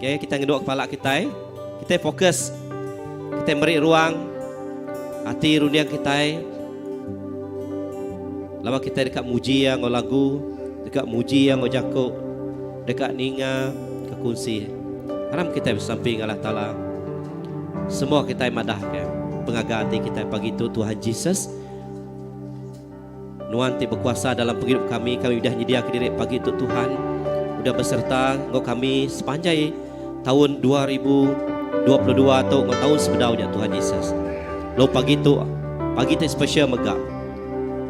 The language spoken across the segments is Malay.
Okay, kita ngeduk kepala kita. Kita fokus. Kita beri ruang hati rundiang kita. Lama kita dekat muji yang lagu, dekat muji yang jakuk, dekat ninga ke kunci. Haram kita bersamping Allah Ta'ala. Semua kita madahkan pengagaan hati kita pagi itu Tuhan Yesus. Nuan ti berkuasa dalam penghidup kami. Kami sudah menyediakan diri pagi itu Tuhan. Sudah beserta ngau kami sepanjang tahun 2022 atau ngau tahun sebedaunya Tuhan Yesus. Lo pagi itu spesial megak.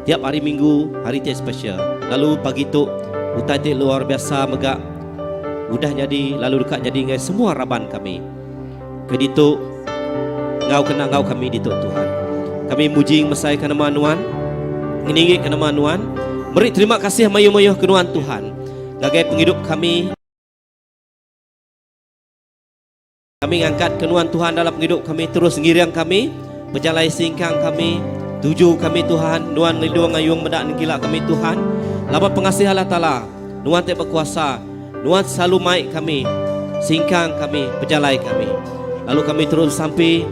Tiap hari Minggu hari itu spesial. Lalu pagi itu utai ti luar biasa megak. Udah jadi lalu dekat jadi dengan semua raban kami. Keditu ngau kena ngau kami ditu Tuhan. Kami muji mesai kana manuan. Ngininggi kana manuan. Beri terima kasih mayu-mayu kenuan Tuhan. Ngagai penghidup kami. Kami ngangkat kenuan Tuhan dalam penghidup kami. Terus ngiriang kami. Berjalai singkang kami. Tuju kami Tuhan. Nuan lindung ngayung medak gila kami Tuhan. Labat pengasih Allah Ta'ala. Nuan tak berkuasa. Nuan selalu maik kami. Singkang kami. Berjalai kami. Lalu kami terus sampai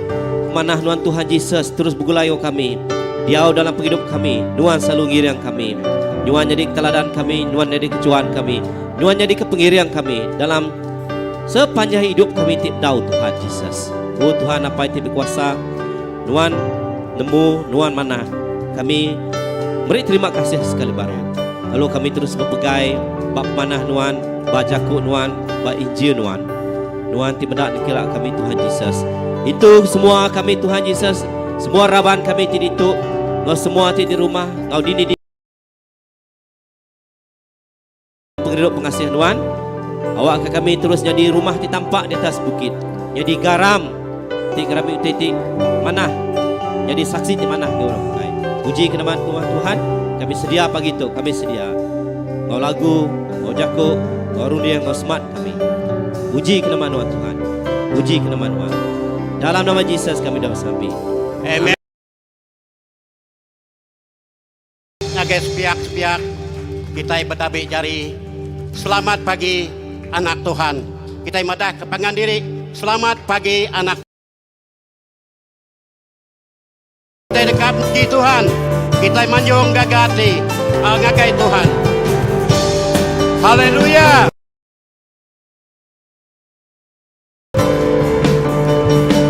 mana Nuan Tuhan Yesus. Terus bergulayo kami. Diau dalam penghidup kami. Nuan selalu ngiriang kami. Nuan jadi keteladan kami. Nuan jadi kecuan kami. Nuan jadi kepengiriang kami. Dalam sepanjang hidup kami tidau Tuhan Yesus. Oh Tuhan apa itu berkuasa. Nuan nemu, nuan mana. Kami beri terima kasih sekali baru. Lalu kami terus berpegai. Bak manah nuan. Bak jakuk nuan. Bak Injil nuan. Nuan timedak nikilak kami Tuhan Yesus. Itu semua kami Tuhan Yesus. Semua raban kami tidituk. Ngau semua di rumah. Ngau dini di penghidup pengasih nuan. Awak ke kami terus jadi rumah ditampak di atas bukit. Jadi garam. Ti garam titik mana? Jadi saksi di mana ke orang lain. Puji kenamaan Tuhan. Kami sedia pagi itu. Kami sedia. Ngau lagu, ngau jakuk, ngau rundiang, ngau semat kami. Puji kenamaan Tuhan. Puji kenamaan Tuhan. Dalam nama Yesus kami dah bersampai. Amen. Ngagai sepiak-sepiak kita berdabik jari. Selamat pagi anak Tuhan. Kita madah kepangan diri. Selamat pagi anak. Kita dekat di Tuhan. Kita manjung gagati ngagai Tuhan. Haleluya.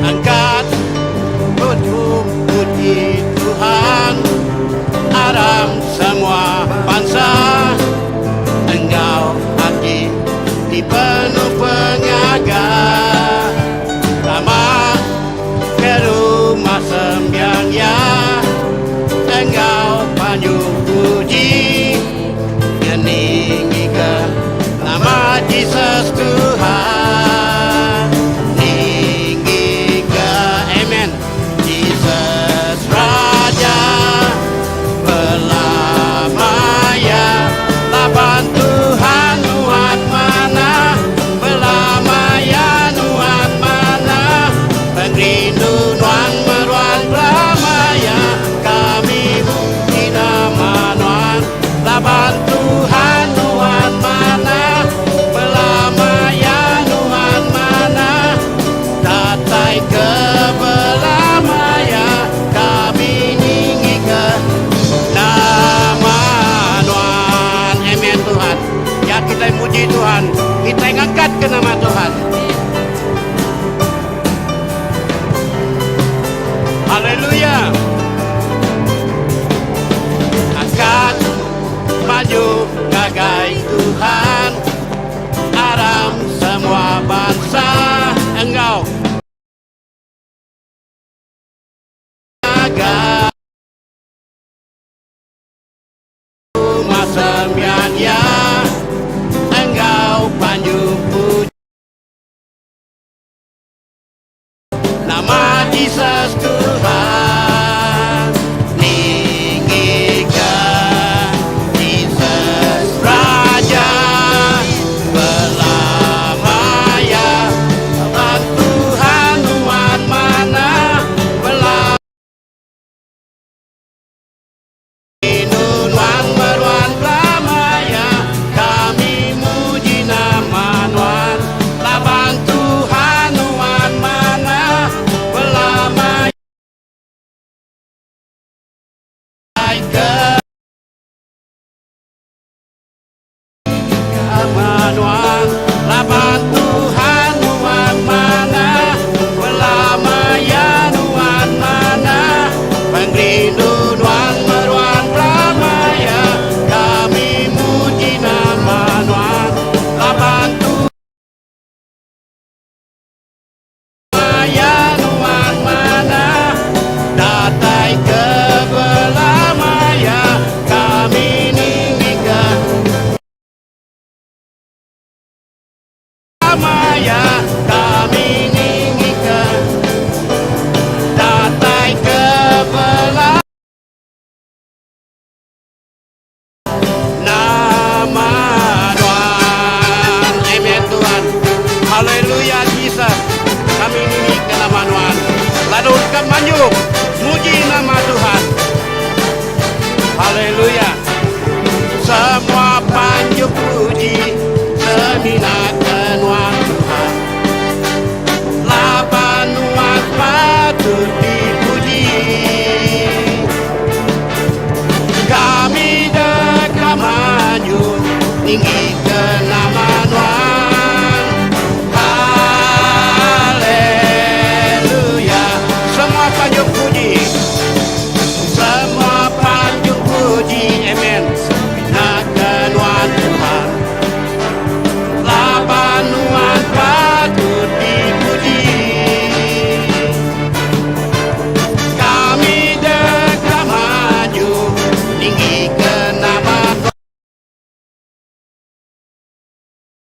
Angkat puji Tuhan. Aram semua bangsa. Engkau hati dipenuh pengagat. Lama ke rumah sembiangnya. Engkau panju puji. Nyeninggi ke nama Yesus Tuhan. Ninggi ke amen. Yesus Raja Belamaya. Laban Tuhan nuan mana. Belamaya nuan mana. Pengrindu nuan meruan belamaya. Kami bukti nama nuan. Laban Tuhan nuan mana. Belamaya nuan mana. Datai ke belamaya. Kami ninggi ke nama nuan. Amen Tuhan. Ya kita muji Tuhan. Kita ngangkat ke nama Tuhan. Haleluya. Angkat maju ngagai Tuhan. Aram semua bangsa. Engkau ngagai rumah sembiannya. Engkau panju puji. Nama Yesus Tuhan. Ninggikan Yesus Raja Belamaya. Laban Tuhan nuan mana. Nuan meruan belamaya. Kami muji nama nuan. Laban agak manjung. Muji nama Tuhan. Haleluya. Semua panjung puji seminat kenuan Tuhan. Laban umat patut dipuji. Kami dekat maju tinggi ke nama Tuhan. Haleluya. Semua panjung puji. Semua panjung puji. Amen. Nak kenuan Tuhan. Laban umat patut dipuji. Kami dekat maju tinggi ke nama Tuhan.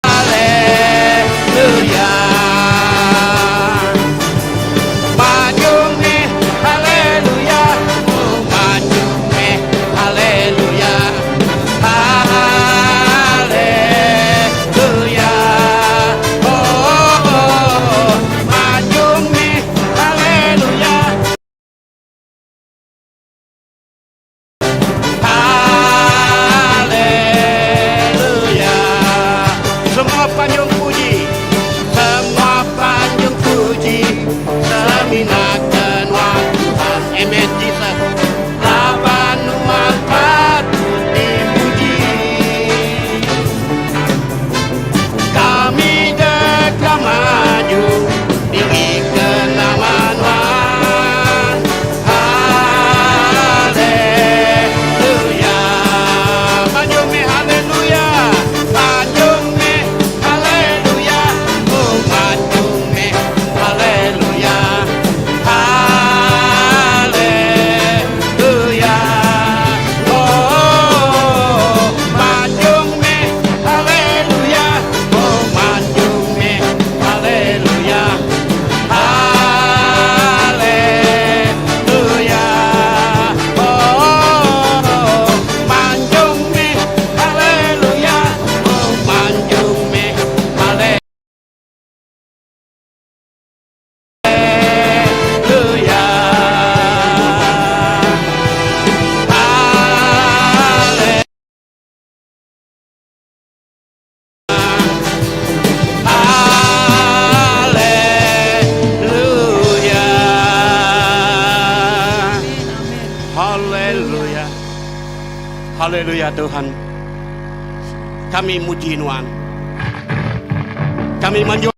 Haleluya. Maju meh, haleluya. Oh, maju meh, haleluya. Haleluya. Oh, maju meh, haleluya. Haleluya. Semua panjung puji, semua panjung puji, seminat kenuan Tuhan. Amen, Jesus. Laban umat patut dipuji. Kami dekat maju tinggi ke nama Tuhan. Haleluya. Maju me haleluya. Maju me haleluya. Oh, maju me haleluya. Haleluya. Oh, maju me haleluya. Oh, maju me haleluya. Haleluya. Oh, manjung me haleluya. Oh, manjung me haleluya. Haleluya. Haleluya Tuhan. Kami muji Tuhan. Kami manjung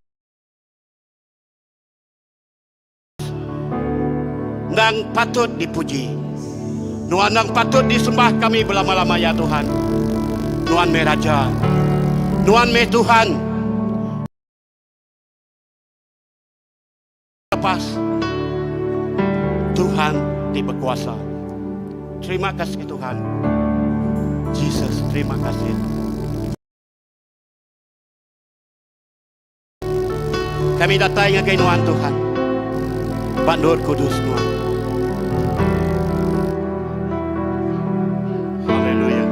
nang patut dipuji. Tuhan nang patut disembah kami berlama-lama ya Tuhan. Tuhan me Raja. Tuhan me Tuhan. Lepas Tuhan di berkuasa. Terima kasih Tuhan. Jesus, terima kasih. Kami datang ke Tuhan Tuhan. Bandur Kudus Tuhan. Haleluya.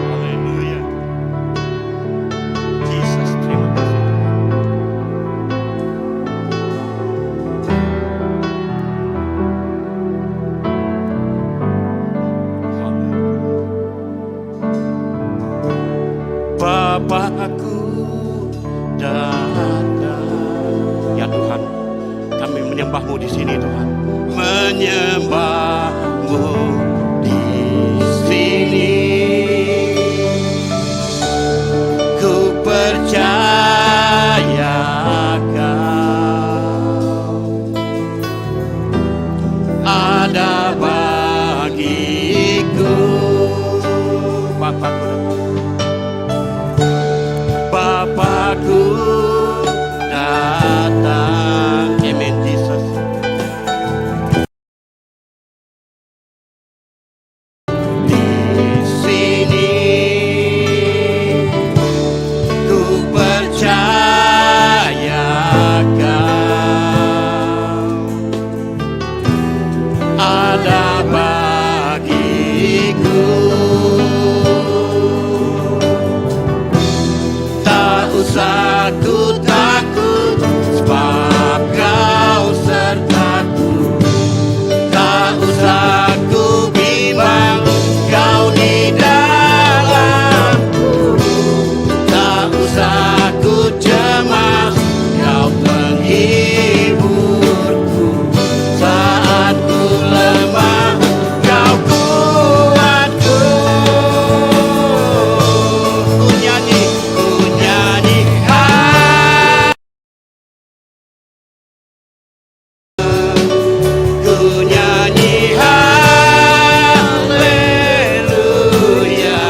Haleluya. Jesus, terima kasih. Bapakku datang. Ya Tuhan, kami menyembah-Mu di sini Tuhan. Menyembah-Mu di sini. Ku percaya Kau ada bagiku. Bapakku Bapakku datang. Amen, Jesus. Di sini ku percaya Kau ada bagiku. Tak usah ku takut sebab kau sertaku. Tak usah ku bimbang, kau di dalamku. Tak usah ku cemas, kau penghiburku. Saat ku lemah, kau kuatku. Ku nyanyi, ku nyanyi haleluya.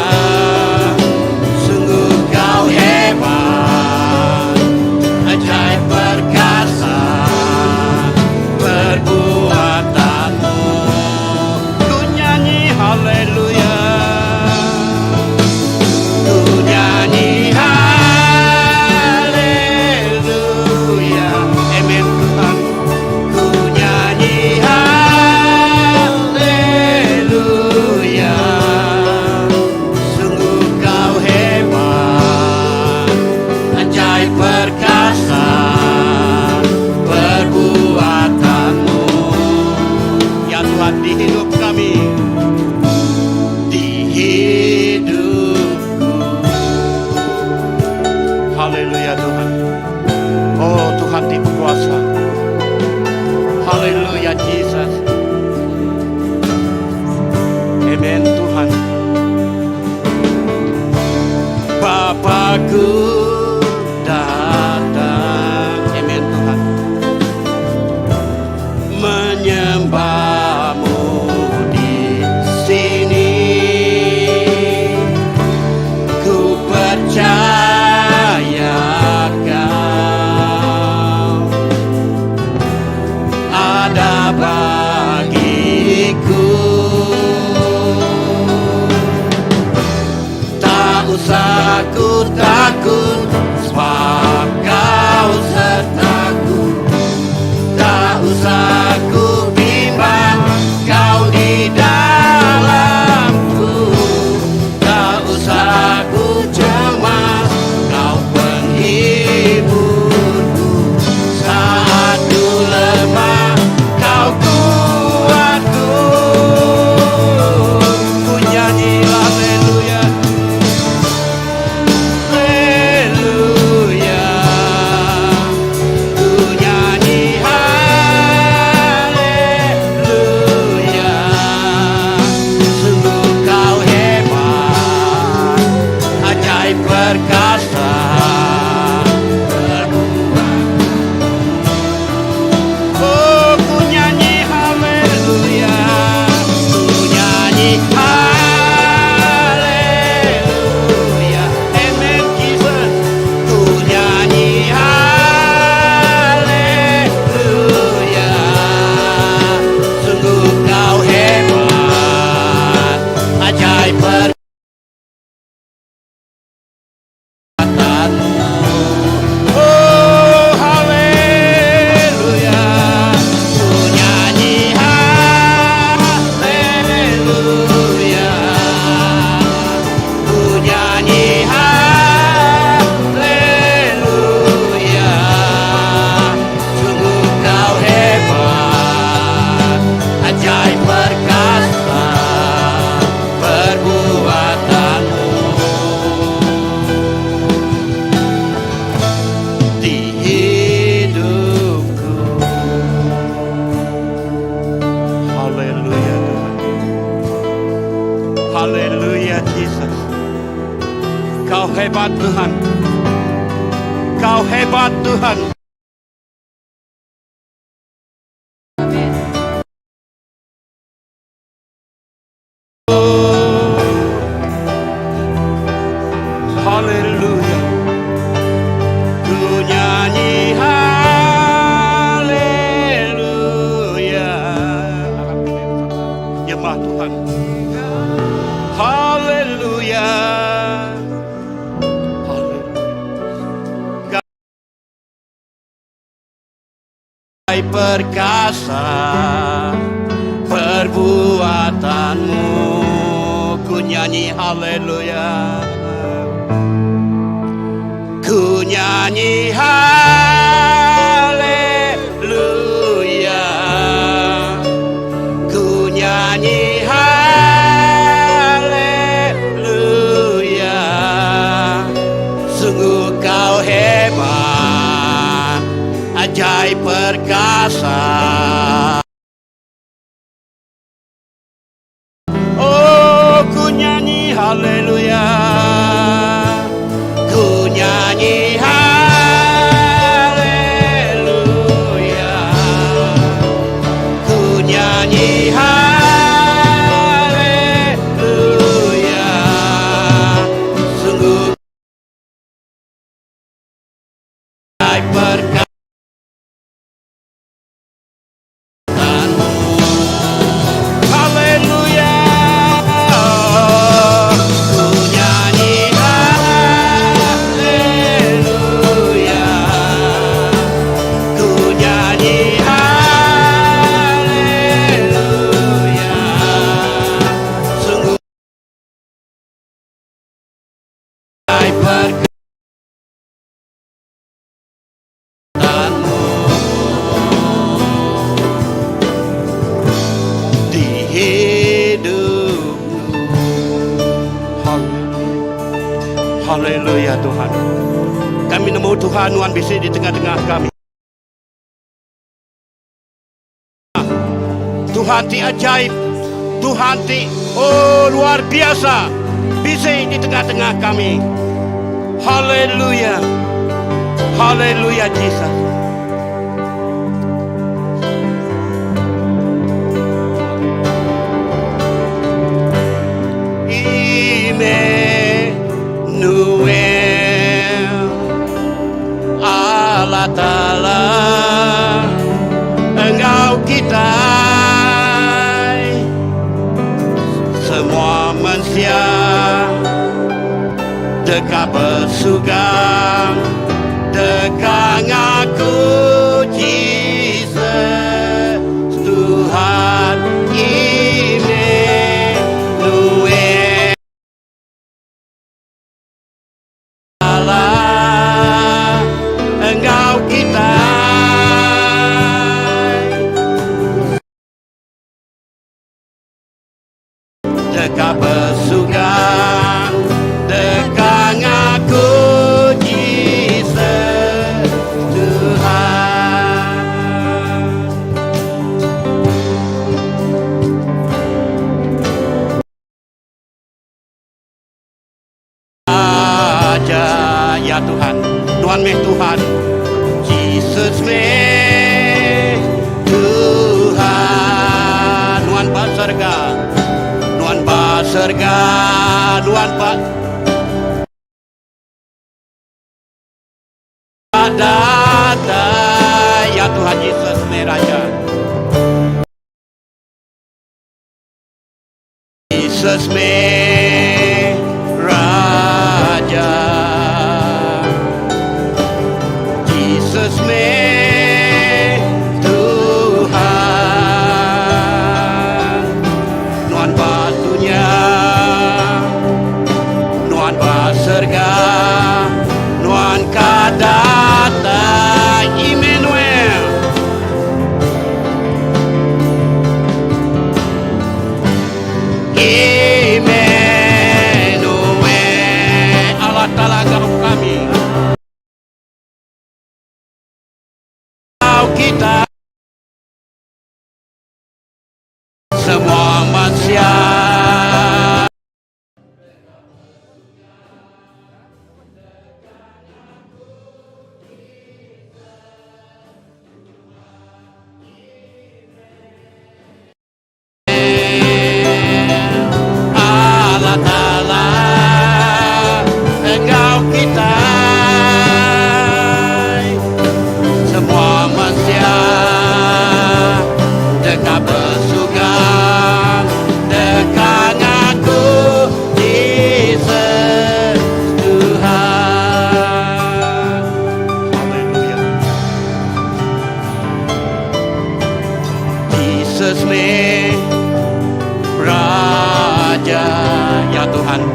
Sungguh kau hebat, ajaib perkasa perbuatanmu. Ku nyanyi haleluya. Ku nyanyi haleluya. Amin Tuhan. Ku nyanyi haleluya. Sungguh kau hebat, ajaib perkasa perbuatanmu. Ya Tuhan, di hidup kami, di hidupku. Haleluya Tuhan. Oh Tuhan di kuasa. Haleluya Jesus. Amen Tuhan. Bapakku datang. Amen Tuhan. Menyembahmu di sini. Ku percaya kau ada bagiku. Tak usah ku takut, sebab kau sertaku. Tak usah ku bimbang, kau di dalamku. Tak usah ku cemas, kau penghiburku. Saat ku lemah, kau kuatku. Ku nyanyi haleluya. Haleluya. Ku nyanyi haleluya. Sungguh kau hebat, ajaib perkasa perbuatan. Oh, ku nyanyi haleluya. Ku nyanyi haleluya. Amen Jesus. Ku nyanyi haleluya. Sungguh kau hebat, ajaib perkataanmu. Oh haleluya. Ku nyanyi haleluya. Ku nyanyi haleluya. Sungguh kau hebat, ajaib perkasa perbuatanmu. Di hidupku. Haleluya Tuhan. Haleluya Jesus. Kau hebat Tuhan. Kau hebat Tuhan. Oh, haleluya. Ku nyanyi haleluya. Nyembah Tuhan. Haleluya. Haleluya. Ajaib perkasa perbuatanmu. Ku nyanyi haleluya. Ku nyanyi haleluya. ajaib perkasa. Oh, ku nyanyi haleluya, ku nyanyi haleluya, ku nyanyi haleluya, sungguh ajaib perkasa. Haleluya, ku nyanyi haleluya, ku nyanyi haleluya, sungguh ajaib perkataanmu di hidupku. Haleluya Tuhan. Kami nemu Tuhan Nuan bisa di tengah-tengah kami. Tuhan ti ajaib, Tuhan ti luar biasa bisa di tengah-tengah kami. Haleluya, haleluya Jesus. Immanuel, Allah Ta'ala, Engkau kita, semua manusia dekat bersuka, dekat ngaku Jesus, Tuhan Immanuel, Allah, Engkau kita, dekat bersuka, dekat ngaku Jesus, Tuhan. Aja ya Tuhan, Tuhan meh Tuhan, Jesus meh Tuhan, Tuhan Pak Surga, Tuhan Pak Surga, Tuhan Pak Data, ya Tuhan Yesus meh Raja, Yesus meh Raja, Jesus meh Tuhan, Nuan batunya, Nuan baserga, Nuan kadata, Immanuel, Immanuel, Allah Ta'ala Engkau kami, Engkau kita, semua manusia. Allah Ta'ala, Engkau kita, semua manusia dekat bersuka, dekat ngaku Jesus, Tuhan. Haleluya. Jesus meh Raja, ya Tuhan.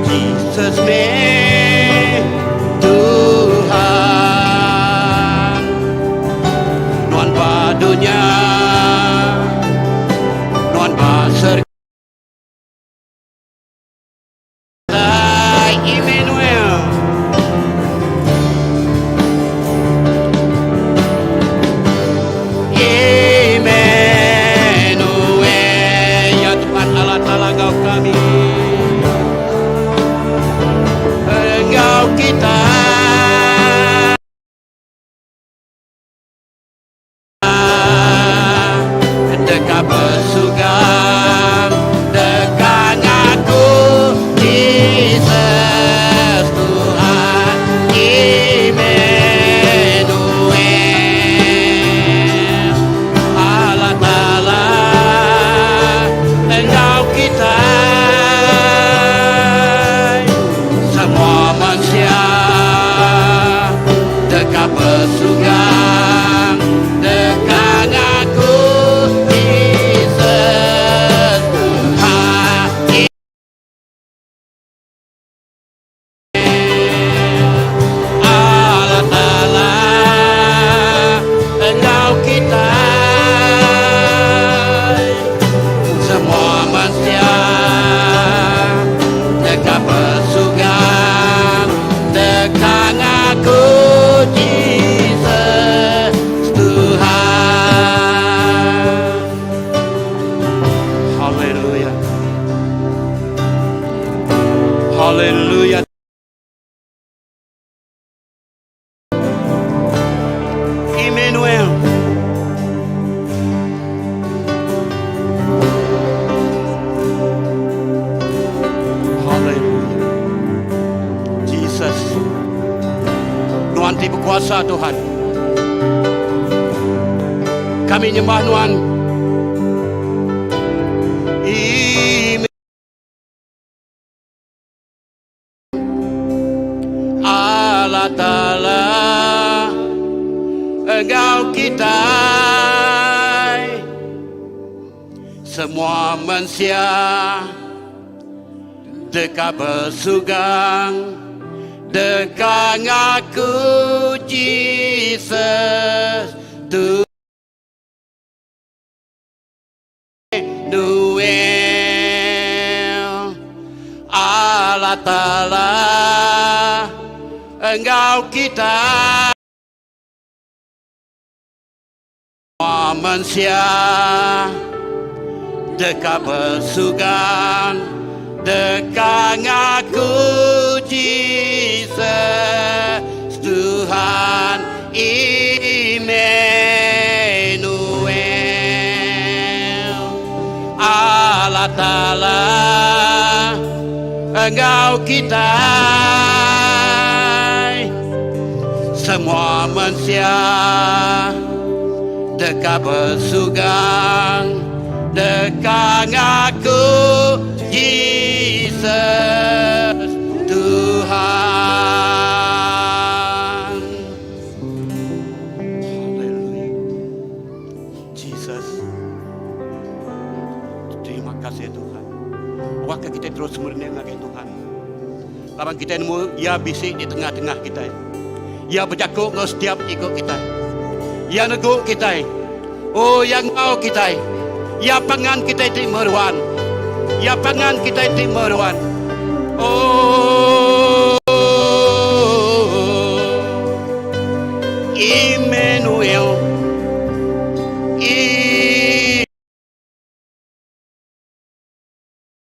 Jesus meh Tuhan, Nuan badunya, Nuan baser Immanuel, aku Jesus Tuhan. Haleluya. Haleluya. Emmanuel. Haleluya. Jesus. Tuhan ti berkuasa Tuhan. Kami nyembah Tuhan. Allah Ta'ala, Engkau kita semua manusia dekat bersugang dekat aku Jesus Tuhan. Noel Allah Ta'ala, Engkau kita semua manusia dekat bersugang dekat aku Jesus Tuhan Emmanuel Allah Ta'ala, Engkau kita semua manusia dekat bersugang dekat aku Jesus Tuhan. Haleluya. Jesus. Terima kasih Tuhan. Waktu kita terus mendengar Tuhan. Lawan kita nemu ya bisik di tengah-tengah kita. Ya berjakuk ke setiap ikut kita. Ya neguk kita. Oh yang mau kita. Ya pangan kita itu meruan. Ya pangan kita itu meruan. Oh Emmanuel.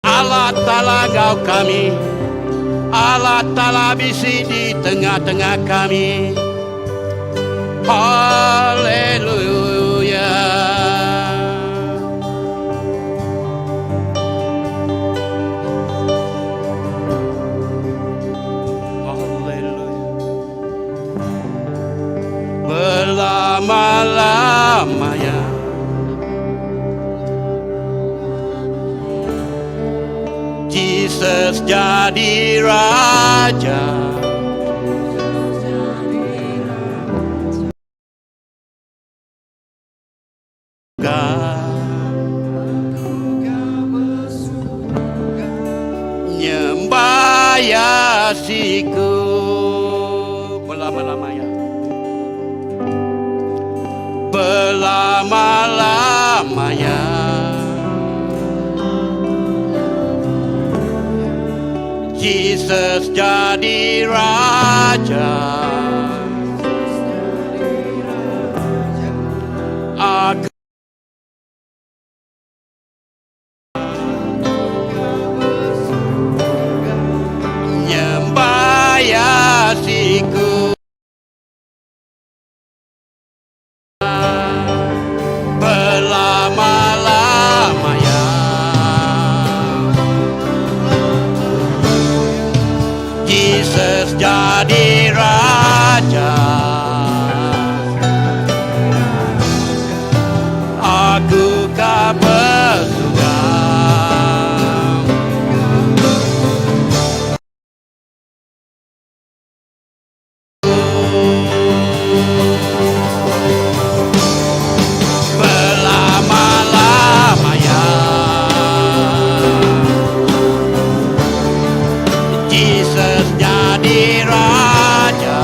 Allah Ta'ala Engkau kami. Allah Ta'ala bisi di tengah-tengah kami. Haleluya. Haleluya. Berlama-lamanya Jesus jadi Raja. Nyembah Yasiku berlama-lamanya. Berlama-lamanya Jesus jadi Raja. Aku nyembah Yasiku berlama-lamanya. Jesus jadi Raja. Aku kau bersugang berlama-lamanya. Jesus jadi Raja.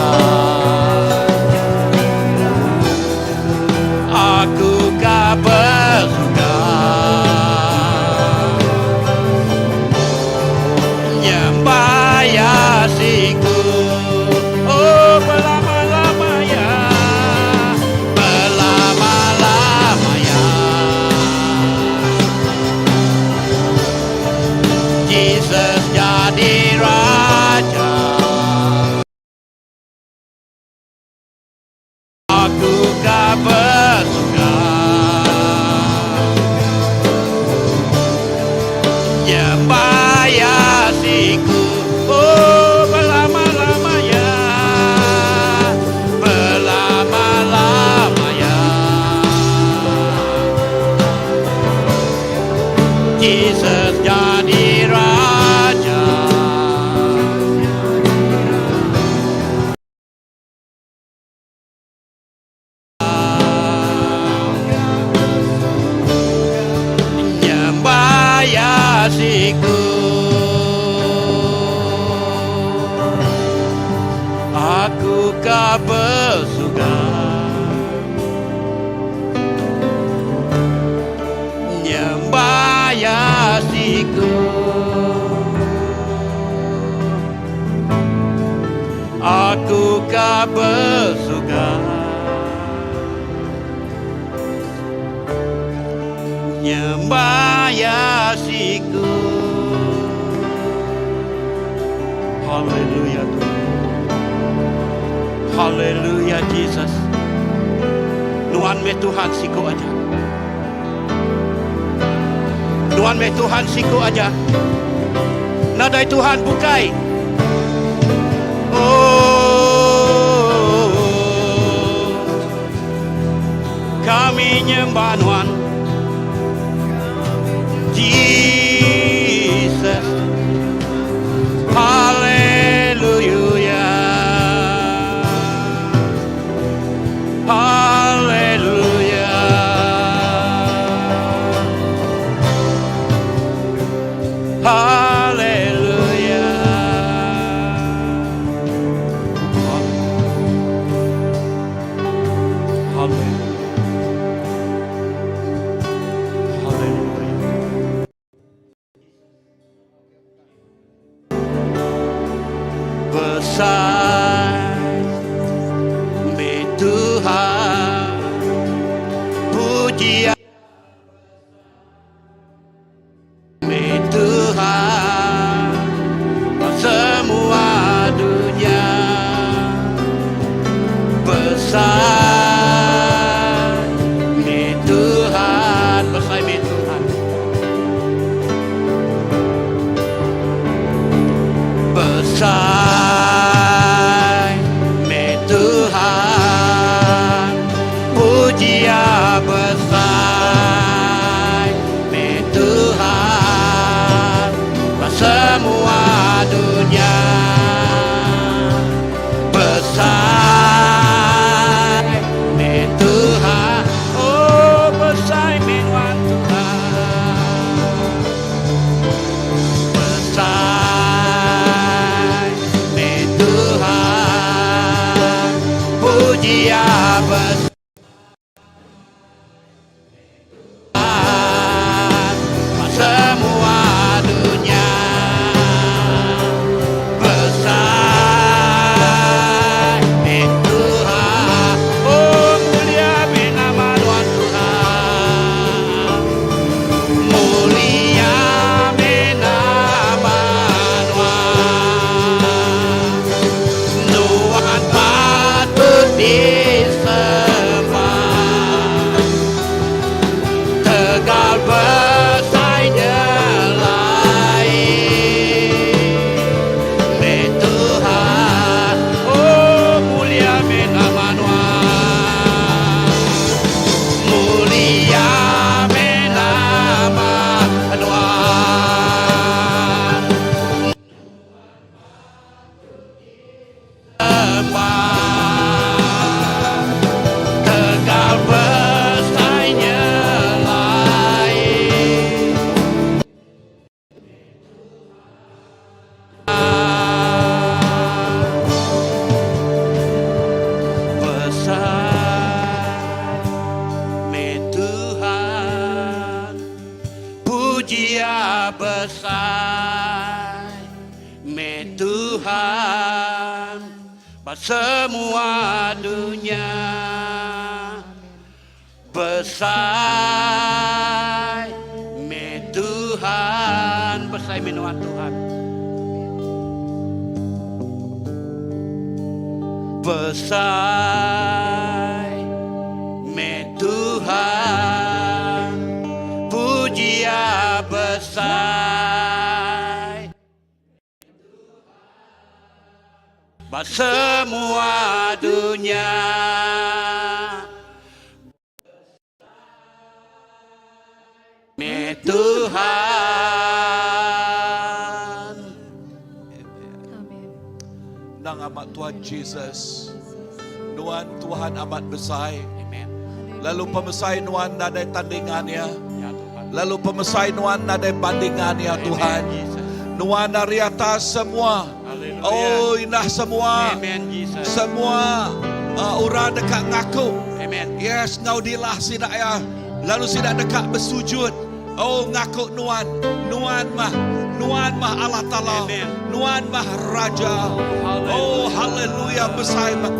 kau bersuka nyembah Yesusku. Aku kau bersuka nyembah Yesusku. Haleluya Tuhan. Haleluya Jesus. Nuan me Tuhan siku aja. Nuan me Tuhan siku aja. Nadai Tuhan bukai. Oh, kami nyembah Nuan Jesus. Haleluya. Haleluya. Haleluya. Besar Tuhan, pujian Tuhan, semua dunia besar Tuhan, besar Tuhan, besar Tuhan, pujian besar Tuhan, semua dunia besar Tuhan, oh besar Tuhan, besar Tuhan, pujian besar semua dunia besar Tuhan, oh mulia nama Tuhan Tuhan, mulia nama Tuhan, Tuhan patut disembah, tegal besarnya lain Tuhan, oh mulia nama Tuhan, mulia nama Tuhan, tegal besarnya lain besar Tuhan, pujian besar Tuhan, semua dunia besar Tuhan, besar Tuhan Tuhan, besar Tuhan, pujian besar semua dunia Tuhan. Nang amat Tuhan Jesus, Nuan Tuhan amat besar. Amen. Lalu pemesai Nuan nadai tandingannya. Ya Tuhan. Lalu pemesai Nuan nadai bandingannya Tuhan. Amen, Jesus. Nuan dari atas semua. Haleluya. Oh, indah semua. Amen, Jesus. Semua orang dekat ngaku. Amen. Yes, ngau dilah sidak ya. Lalu sidak dekat bersujud. Oh, ngaku nuan. Nuan mah Allah Ta'ala. Amen. Nuan mah Raja. Hallelujah. Oh, haleluya. Besar mah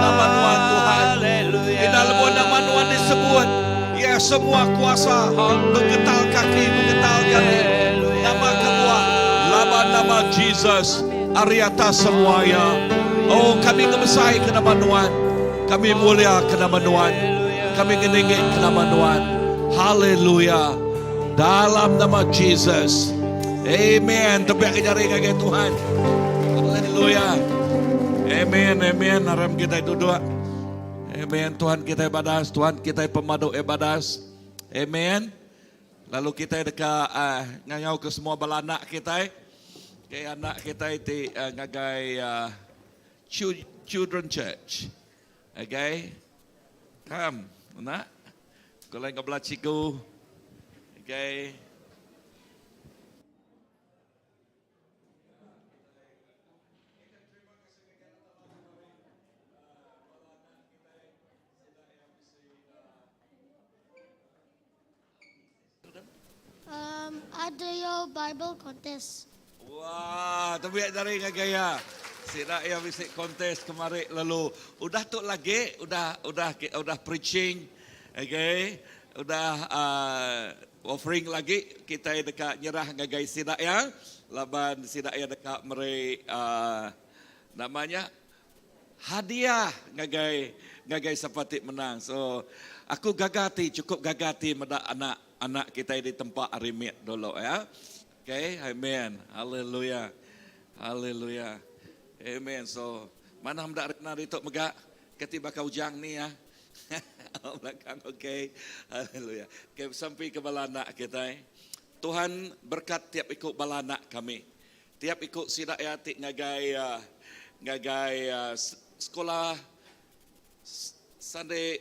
nama Nuan Tuhan. Hallelujah. Di dalam nama Nuan disebut. Ya, semua kuasa menggetal kaki, menggetal kaki. Nama kedua, nama Jesus. Ariata semuanya. Oh, kami ngebesai ke nama Nuan. Kami mulia ke nama Nuan. Kami ngeningin ke nama Nuan. Haleluya. Dalam nama Jesus. Amen. Tepiak jari kaki Tuhan. Haleluya. Amen. Amen. Haram kita duduk. Amen. Tuhan kita ibadah, Tuhan kita pemadu ibadah. Amen. Lalu kita dekat nganyau ke semua balanak kita. Kayak anak kita itu ngagai children church. Okay. Come, nak. Kalau yang kebelah ciku. Okay. Ada Bible contest. Wah, tapi dari ngagaya. Sila yang bisik kontes kemarin lalu udah tu lagi, udah preaching, okay, udah offering lagi kita dekat nyerah ngagai sila yang, laban sila yang dekat meri namanya hadiah ngagai sepati menang. So aku cukup gagati meda anak kita di tempat arimit dulu ya. Okay, amen. Haleluya. Haleluya. Amen. So, mana hendak renang itu megak ketiba kau jang ni ya. Belakang okay. Haleluya. Okay, sampai ke balanak kita. Tuhan berkat tiap ikut balanak kami. Tiap ikut sidak yatik ngagai sekolah Sunday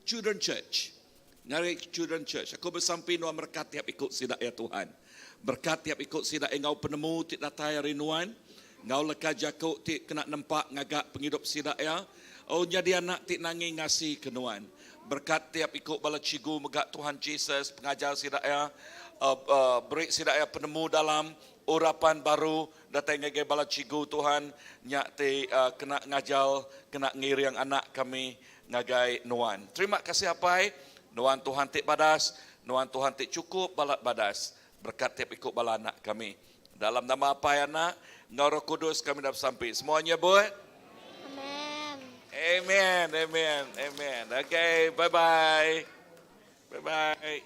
Children Church. Ngari Children Church. Aku bersampai nuan berkat tiap ikut sidak ya Tuhan. Berkat tiap ikut sidak engau penemu tik datai rinuan. Ngau leka jakuk tik kena nampak ngagak penghidup sidak ya. Oh jadi anak tik nangi ngasih kenuan. Berkat tiap ikut bala cigu megak Tuhan Jesus pengajar sidak ya. Beri sidak ya penemu dalam urapan baru datai ngagai bala cigu Tuhan. Nyak tik kena ngajal, kena ngiriang anak kami ngagai nuan. Terima kasih apai. Nuan Tuhan tik badas. Nuan Tuhan tik cukup balat badas. Berkat tiap ikut bala anak kami. Dalam nama apa ya nak? Ngau Roh Kudus kami dah sampai. Semuanya buat? Amen. Amen, amen, amen. Okay, bye-bye. Bye-bye.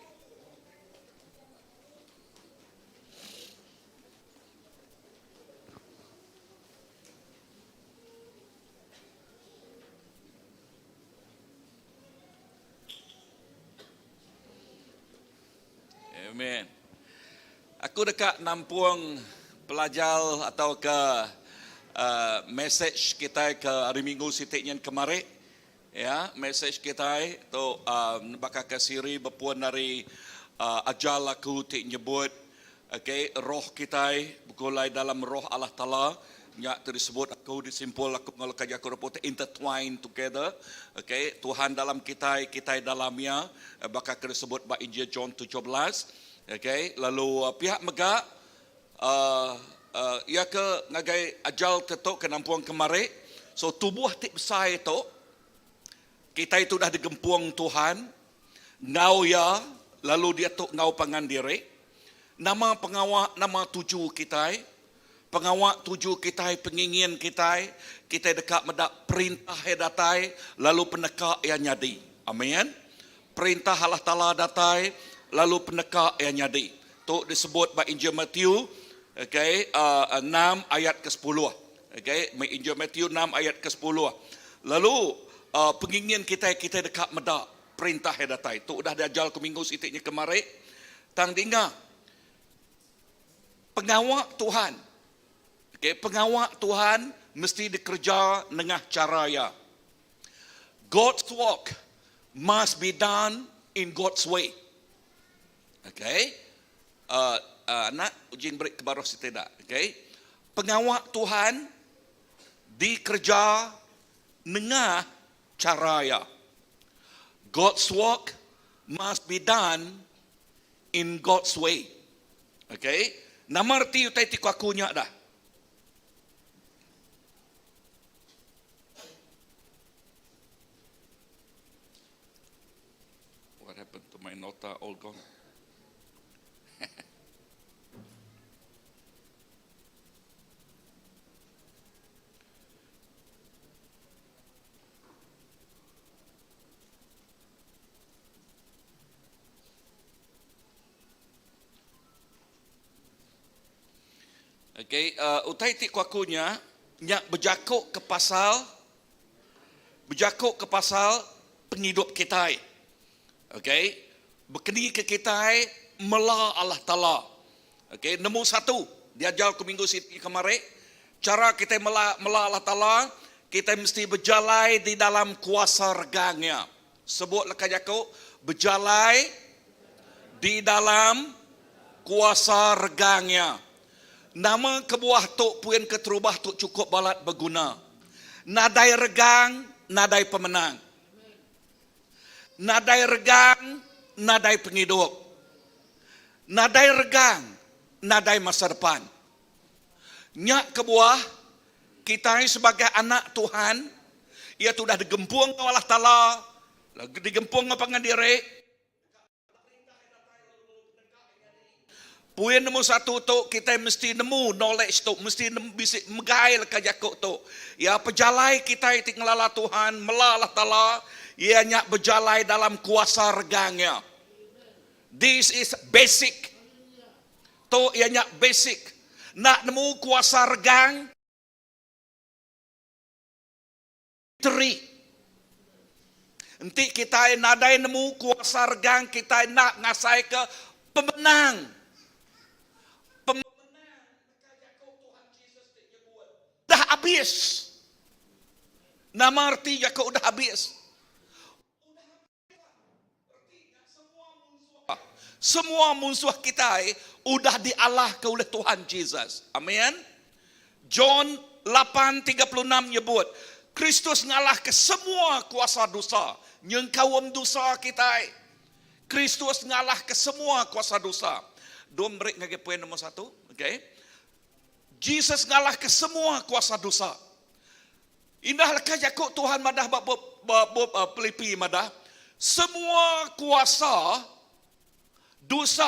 Amen. Aku dekat nampung pelajar atau ke message kita ke hari Minggu sitiknya kemarin. Ya, message kita tu bakal ke siri berpuan dari ajal aku tik nyebut okay, roh kita bergulai dalam roh Allah Ta'ala. Nyak tersebut aku disimpul aku ngelakaj aku report intertwined together. Okay, Tuhan dalam kita dalamnya bakal disebut ba Injil John 17. Okay, lalu pihak megak ia ke ngagai ajal tetok ke nampuang kemarin. So tubuh tik besar itu kita itu dah digempuang Tuhan. Ngau ya, lalu dia tok ngau pangan diri. Nama pengawak, nama tuju kita. Pengawak tuju kita, pengingin kita dekat medak perintah datai, lalu penekak yang nyadi. Amin. Perintah Allah Ta'ala datai, lalu penekak yang nyadi. Itu disebut by Injil Matthew, okay, 6 ayat ke-10. Okay, Injil Matthew 6 ayat ke-10. Lalu pengingin kita dekat medak perintah datai. Itu dah diajal ke minggu sitiknya kemarin. Tang dengar. Pengawak Tuhan. Okay, pengawak Tuhan mesti dikerja dengan cara ya. God's work must be done in God's way. Okay. Nak ujing break ke baru tidak. Okay. pengawak Tuhan dikerja dengan cara ya. God's work must be done in God's way. Okay? Nama arti utai tiku akunya dah. What happened to my nota? All gone. Okay, utai ti kuakunya nyak berjakuk ke pasal penghidup kita. Okay, berkeni ke kita mela Allah Taala. Okay, nombor satu diajar ke minggu siti kemarin, cara kita mela Allah Taala, kita mesti berjalan di dalam kuasa regangnya. Sebut lekas jakuk, berjalan di dalam kuasa regangnya. Nama kebuah tok puan keterubah tok cukup balat berguna. Nadai regang, nadai pemenang. Nadai regang, nadai penghidup. Nadai regang, nadai masa depan. Nyak kebuah, kita sebagai anak Tuhan, ia sudah digempung oleh Allah Ta'ala, digempung apa diri. Puan nombor satu tu kita mesti nemu knowledge tu, mesti bisa megail ke jakuk tu. Ya pejalai kita itu ngelala Tuhan, melalah Ta'ala, ia nyak berjalai dalam kuasa regangnya. This is basic. Tu ia nyak basic. Nak nemu kuasa regang, teri. Nanti kita nadai nemu kuasa regang, kita nak ngasai ke pemenang. Dah habis. Nama arti Yakub udah habis. Semua musuh kita udah dialahkan oleh Tuhan Yesus. Amin. John 8:36 nyebut, Kristus ngalah ke semua kuasa dosa. Nyengkawam dosa kita. Kristus ngalah ke semua kuasa dosa. Dom break ngage poin nombor 1, okay? Jesus ngalah ke semua kuasa dosa. Indah lekah jakuk Tuhan madah bab Filipi madah. Semua kuasa dosa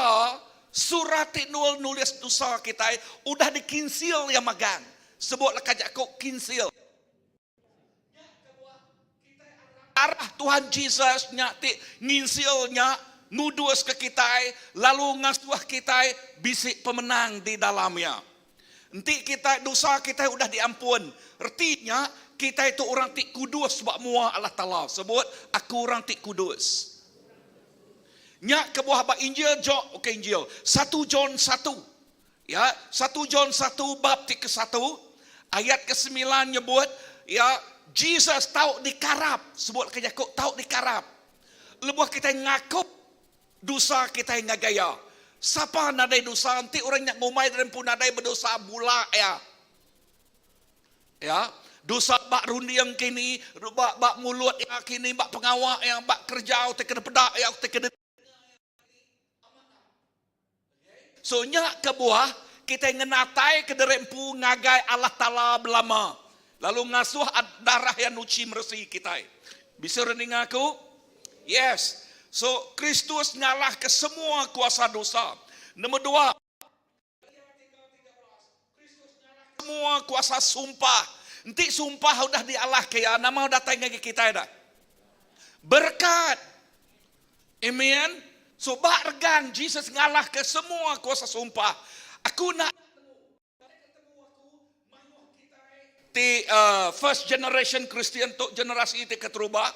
surat nulis dosa kita udah dikinsil yang magang. Sebut lekah jakuk kinsil. Arah Tuhan Jesus nyati nginsilnya nudus ke kita lalu ngasuh kita bisik pemenang di dalamnya. Nanti kita dosa kita udah diampun. Artinya kita itu orang tik kudus sebab mua Allah Ta'ala. Sebut aku orang tik kudus. Nyak ke buah bab Injil John, okey Injil 1 John 1. Ya, 1 John 1 bab 1 ayat ke-9 nyebut ya Jesus tahu dikarap. Sebut ke Yakub tahu dikarap. Lebuh kita ngakup dosa kita yang gaya. Siapa nadai dosa nanti orang yang ngumai dan pun nadai berdosa bula ya. Ya, dosa bak rundiang kini, bak mulut ya kini, bak pengawak yang bak kerja te kena pedak ya te kena. So nyak ke buah kita ngenatai ke derempu ngagai Allah Ta'ala belama. Lalu ngasuh darah yang nuci meresi kita. Bisa rending aku? Yes. So Kristus ngalah ke semua kuasa dosa. Nombor 2. Kristus ngalah semua kuasa sumpah. Nanti sumpah udah dialah ke ya. Nama udah tanya ke kita dah. Berkat. Amen. So bak regang Jesus ngalah ke semua kuasa sumpah. Aku nak di first generation Christian tu generasi itu keterubah.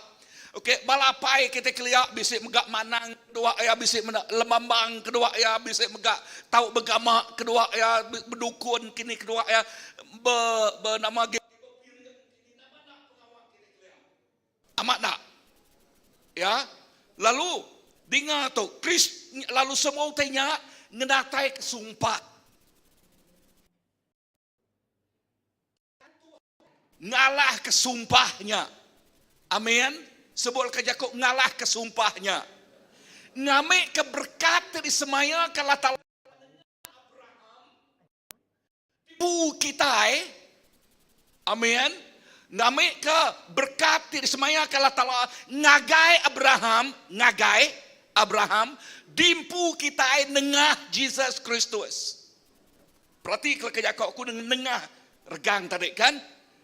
Okey, balapai kita keliak bisik megak manang kedua ya bisik lemambang kedua ya bisik megak tahu bergama kedua ya berdukun kini kedua ya bernama amat nak ya lalu dengar tu lalu semua tanya ngedatai kesumpah ngalah ke sumpahnya. Amin. Sebut ke Jakob ngalah ke sumpahnya. Ngamik ke berkat dari semaya kalau tak pu kita. Amin. Ngamik ke berkat dari semaya kalau tak ngagai Abraham dimpu kita nengah Jesus Kristus. Berarti kalau ke Jakob aku nengah regang tadi kan?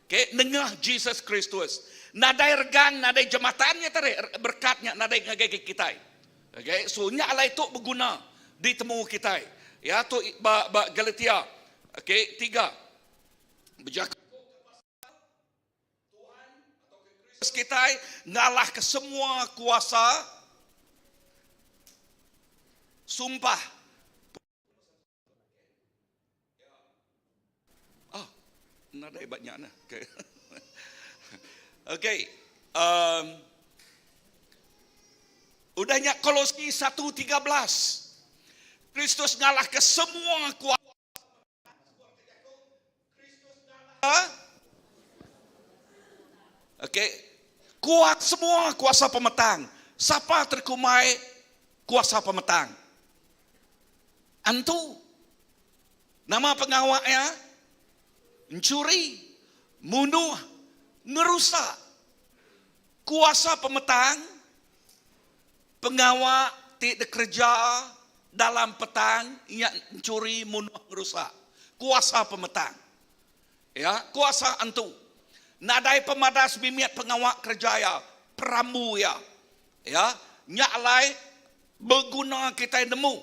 Okay, nengah Jesus Kristus. Nadai regang, nadai jematannya tadi berkatnya nadai ngagai kita. Okay, so nyala itu berguna di temu kita. Ya, tu Galatia. Okay, 3. Berjaga Tuhan atau Kristus kita ngalah ke semua kuasa sumpah. Nadai banyak nah. Okay. Okay. Udahnya Kolose 1:13. Kristus ngalah ke semua kuasa. Okay. Kuat semua kuasa pemetang. Siapa terkumai kuasa pemetang? Antu. Nama pengawalnya mencuri, bunuh, ngerusak. Kuasa pemetang, pengawal tidak kerja dalam petang, ia mencuri, bunuh, ngerusak. Kuasa pemetang. Ya, kuasa antu. Nadai pemadas bimiat pengawal kerja ya, perambu ya. Ya, nyaklai berguna kita nemu.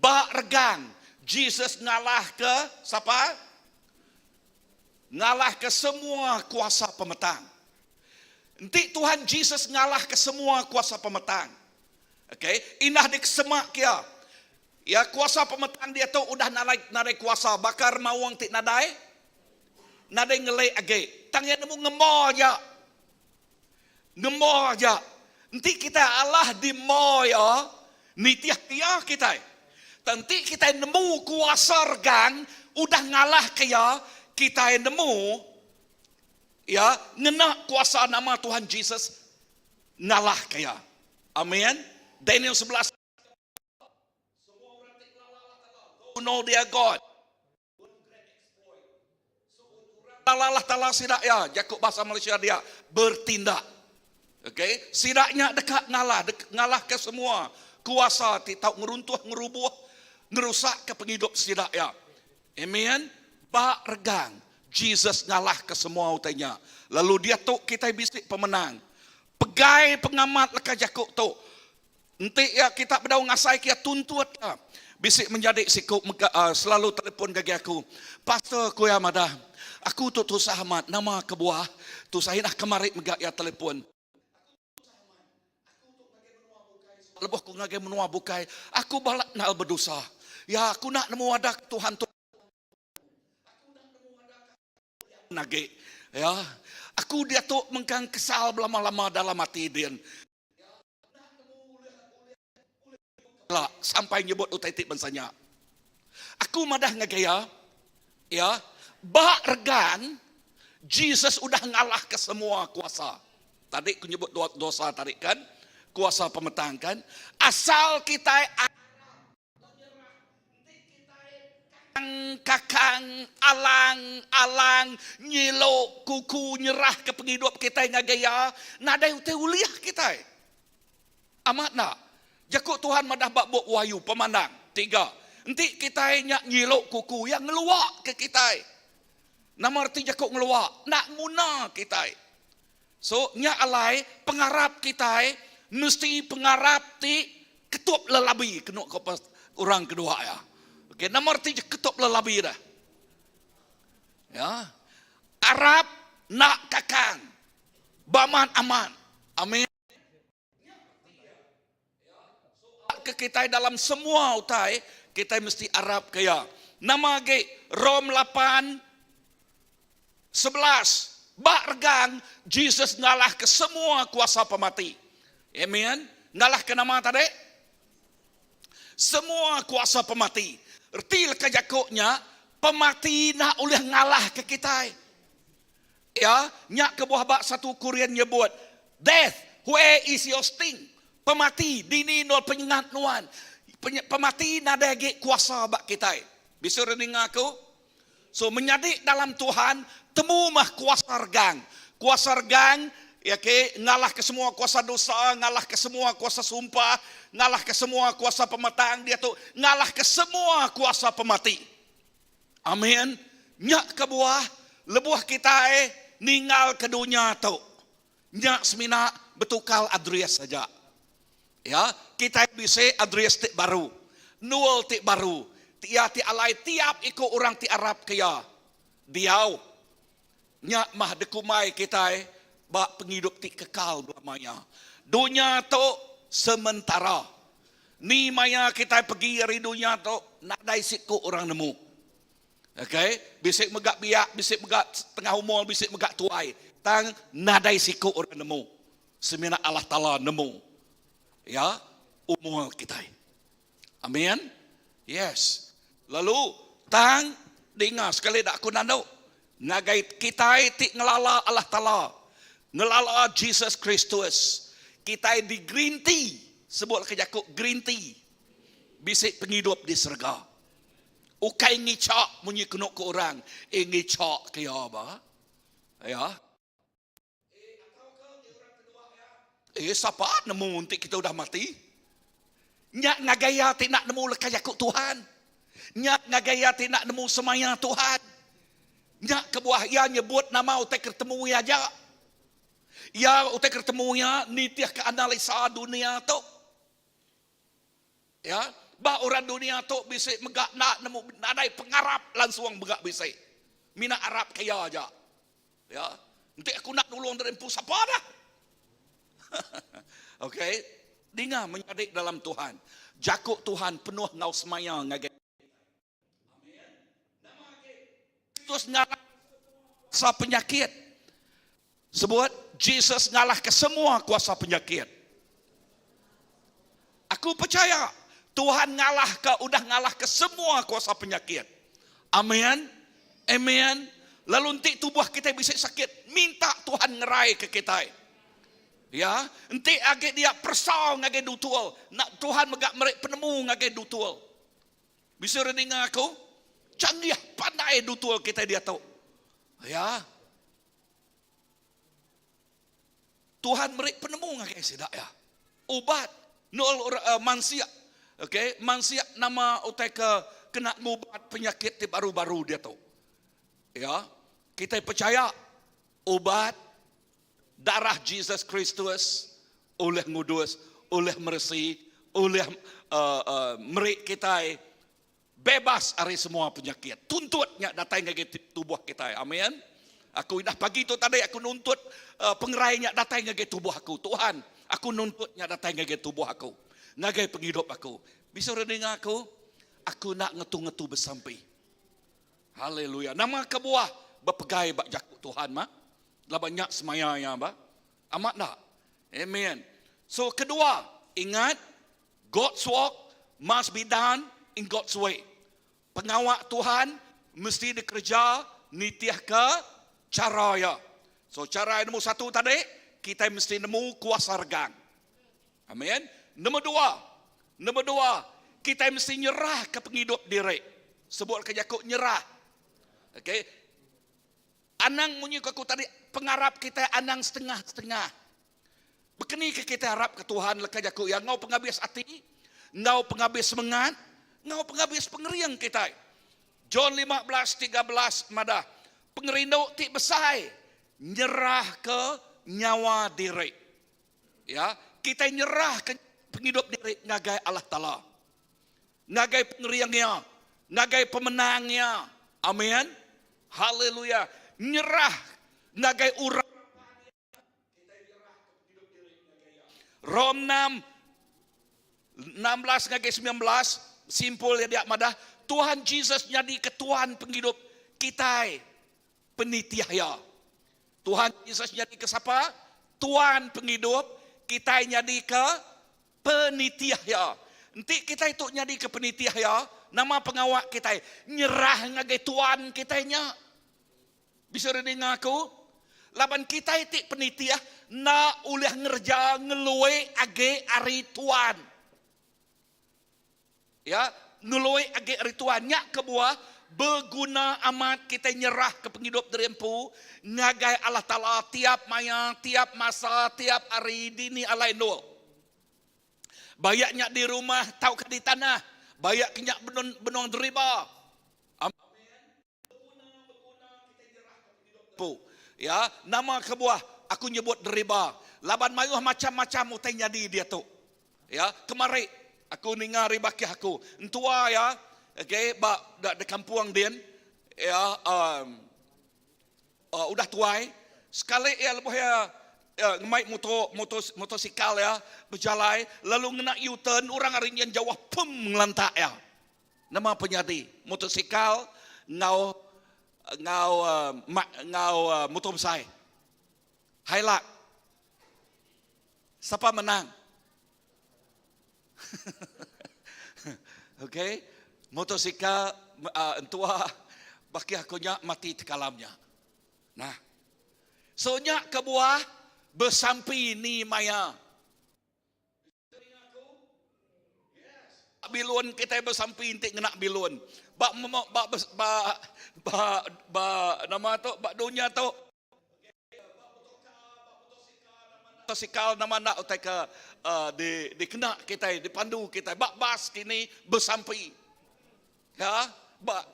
Bak regang. Jesus ngalah ke siapa? Ngalah ke semua kuasa pemetang. Nanti Tuhan Yesus ngalah ke semua kuasa pemetang. Okay, inah dikesemak kia. Ya, kuasa pemetang dia tu udah nadai kuasa bakar mawang tik nadai ngelai age. Tangnya nemu ngemo aja. Ngemo aja. Nanti kita Allah di moya nitiah kita. Nanti kita nemu kuasa regang udah ngalah kia. Kita yang nemu, ya, ngena kuasa nama Tuhan Yesus ngalah kaya. Amin. Daniel 11. Semua orang who know their God. Allah Ta'ala sidak ya, Jakub bahasa Malaysia dia bertindak. Okay, sidaknya dekat ngalah ke semua kuasa tidak ngeruntuh, ngerubuh, ngerusak ke penghidup sidak ya. Amin. Bak regang, Jesus ngalah ke semua utainya. Lalu dia tu kita bisik pemenang. Pegai pengamat leka Jakub tu. Nanti ya kita berdaung ngasai kia tuntut ya. Bisik menjadi siku selalu telefon gagi aku. Pastor kuya madah. Aku tu sahamat nama kebuah. Tu sahinah kemarin megak ya telefon. Lebuh ku ngagai menua bukai. Aku balak nak berdosa. Ya aku nak nemu wadah Tuhan tu. Nage, ya, aku dia tu mengkang kesal lama-lama dalam hati dia. Sampai nyebut utai tik bansanya. Aku madah ngagaya, ya, bak regan, Jesus udah ngalah ke semua kuasa. Tadi aku nyebut dosa tadi kan, kuasa pemetang kan. Asal kita kakang, alang, nyilo, kuku, nyerah ke penghidup kita yang gaya, nadai utai uliah kita. Amat nak. Jakut Tuhan madah bak buat wahyu, pemandang. 3. Nanti kita nyak nyilo kuku yang ngeluak ke kita. Nama arti jakut ngeluak, nak muna kita. So, nyak alai, pengarap kita, mesti pengarap ti ketup lelabi, kena kepas orang kedua ya. Okay, nama arti ketup lelabi dah. Ya. Arab nak kakang. Baman aman. Amin. Ke kita dalam semua utai, kita mesti Arab kaya. Nama ge Rom 8 11. Bak regang Jesus ngalah ke semua kuasa pemati. Amin. Ngalah ke nama tadi? Semua kuasa pemati. Erti leka Jakobnya, pemati nak boleh ngalah ke kita. Ya, nyak ke buah bak 1 Korintus nyebut, death, where is your sting? Pemati, dini nol penyengat nuan. Pemati nadagi kuasa bak kita. Bisa dengar aku? So menyadik dalam Tuhan, temu mah kuasa regang. Kuasa regang, ya ke, ngalah ke semua kuasa dosa, ngalah ke semua kuasa sumpah, ngalah ke semua kuasa pematang, dia tu ngalah ke semua kuasa pemati. Amin. Nyak ke buah, lebuh kita ningal ke dunia tu. Nyak semina betukal adres saja. Ya, kita bisa adres tik baru. Nol tik baru. Tia ti alai tiap ikut orang ti Arab kaya. Diau. Nyak mah dekumai kita bak penghidup ti kekal belamanya. Dunia tu sementara. Ni maya kita pergi dari dunia tu nak dai siku orang nemu. Okay, bisik megak biak, bisik megak tengah umur, bisik megak tuai. Tang nadai siku orang nemu. Semina Allah Ta'ala nemu. Ya, umur kita. Amin. Yes. Lalu tang dengar sekali dak aku nanduk. Ngagai kita ti ngelala Allah Ta'ala. Ngelala Jesus Kristus. Kita di green tea. Sebut kejakuk green tea. Bisik penghidup di surga. Ukai ngicak munyi kenuk ke orang. Ngicak ke ya apa? Ya. Siapa nemu untuk kita udah mati? Nyak ngagaya ti nak nemu lekayakuk Tuhan. Nyak ngagaya ti nak nemu semaya Tuhan. Nyak kebuah ia nyebut nama utai ketemu ya aja. Ya utai ketemu ya nitiah ke analisa dunia tu. Ya. Bah orang dunia tu bisa megak nak nemu nadai pengarap langsung megak bisa. Mina Arab kaya aja. Ya. Nanti aku nak nulung dari empu siapa dah. Okay. Dengar menyadik dalam Tuhan. Jakuk Tuhan penuh ngau semaya ngagai. Amin. Nama Kristus ngalah kuasa penyakit. Sebut Jesus ngalah ke semua kuasa penyakit. Aku percaya Tuhan udah ngalah ke semua kuasa penyakit. Amin. Amin. Lalu nanti tubuh kita bisa sakit, minta Tuhan ngerai ke kita. Ya, nanti agak dia persau ngage dutul. Nak Tuhan megak merek penemu ngage dutul. Bisa dengar aku? Canggih pandai dutul kita dia tahu. Ya. Tuhan merek penemu ngage sedak ya. Obat nol mansia. Okay, manusia nama utai ke kena ngubat penyakit baru-baru dia tahu. Ya, kita percaya obat darah Jesus Kristus oleh ngudus, oleh mersi, oleh merik kita bebas dari semua penyakit. Tuntutnya datang ke tubuh kita. Amin. Aku dah pagi tu tadi aku nuntut pengerainya datang ke tubuh aku. Tuhan, aku nuntutnya datang ke tubuh aku. Ngagai penghidup aku. Bisa dengar aku? Aku nak ngetu-ngetu bersampai. Haleluya. Nama kebuah berpegai bak jakuk Tuhan mah. Lah banyak semayanya bah. Amat tak? Amen. So kedua, ingat God's work must be done in God's way. Pengawak Tuhan mesti dikerja nitiah ke cara ya. So cara nombor 1 tadi, kita mesti nemu kuasa regang. Amin. Nombor dua, kita mesti nyerah ke penghidup diri. Sebut ke jakuk nyerah. Okay. Anang munyi aku tadi, pengarap kita anang setengah-setengah. Bekeni ke kita harap ke Tuhan leka jakuk yang ngau penghabis hati, ngau penghabis semangat, ngau penghabis pengeriang kita. John 15:13 madah. Pengerindu ti besai, nyerah ke nyawa diri. Ya, kita nyerah ke penghidup diri ngagai Allah Ta'ala. Ngagai pengeriangnya, ngagai pemenangnya. Amin. Haleluya. Nyerah ngagai urang. Kita nyerah ke penghidup diri ngagai. Rom 6:16 ngagai 19 simpul ya dia madah. Tuhan Yesus jadi ketuan penghidup kita. Penitiah. Tuhan Yesus jadi ke siapa? Tuan penghidup. Kita jadi ke penitiah ya. Nanti kita itu jadi ke penitiah ya. Nama pengawak kita nyerah ngagai tuan kita nya. Bisa dengar aku? Laban kita itik penitiah na ulah ngerja ngelue age ari tuan. Ya, ngelue age ari tuan nya kebuah berguna amat kita nyerah ke penghidup dari empu ngagai Allah Ta'ala tiap maya, tiap masa, tiap hari dini alai no. Bayaknya di rumah, tahu ke di tanah. Bayak kenyak benong deriba. Amin. Berguna kita nyerah ke penghidup empu. Ya, nama kebuah aku nyebut deriba. Laban mayuh macam-macam utai jadi dia tu. Ya, kemari aku ningar ribaki aku. Entua ya. Okay, di kampung dia, ya, udah tuai. Sekali ya lebih ya, ngemai motosikal ya, berjalan, lalu ngena U-turn, orang hari yang jauh pum ngelantak ya. Nama penyadi, motosikal, ngau motor besar. Highlight. Siapa menang? Okay. Motosikal entua baki akunya mati tekalamnya. Nah, sonya kebuah bersampi ni maya. Bilun kita bersampi intik ngenak bilun. Nama tu bak dunia tu. Motosikal nama nak utai ke dikena kita, dipandu kita. Bak bas kini bersampi. Ya,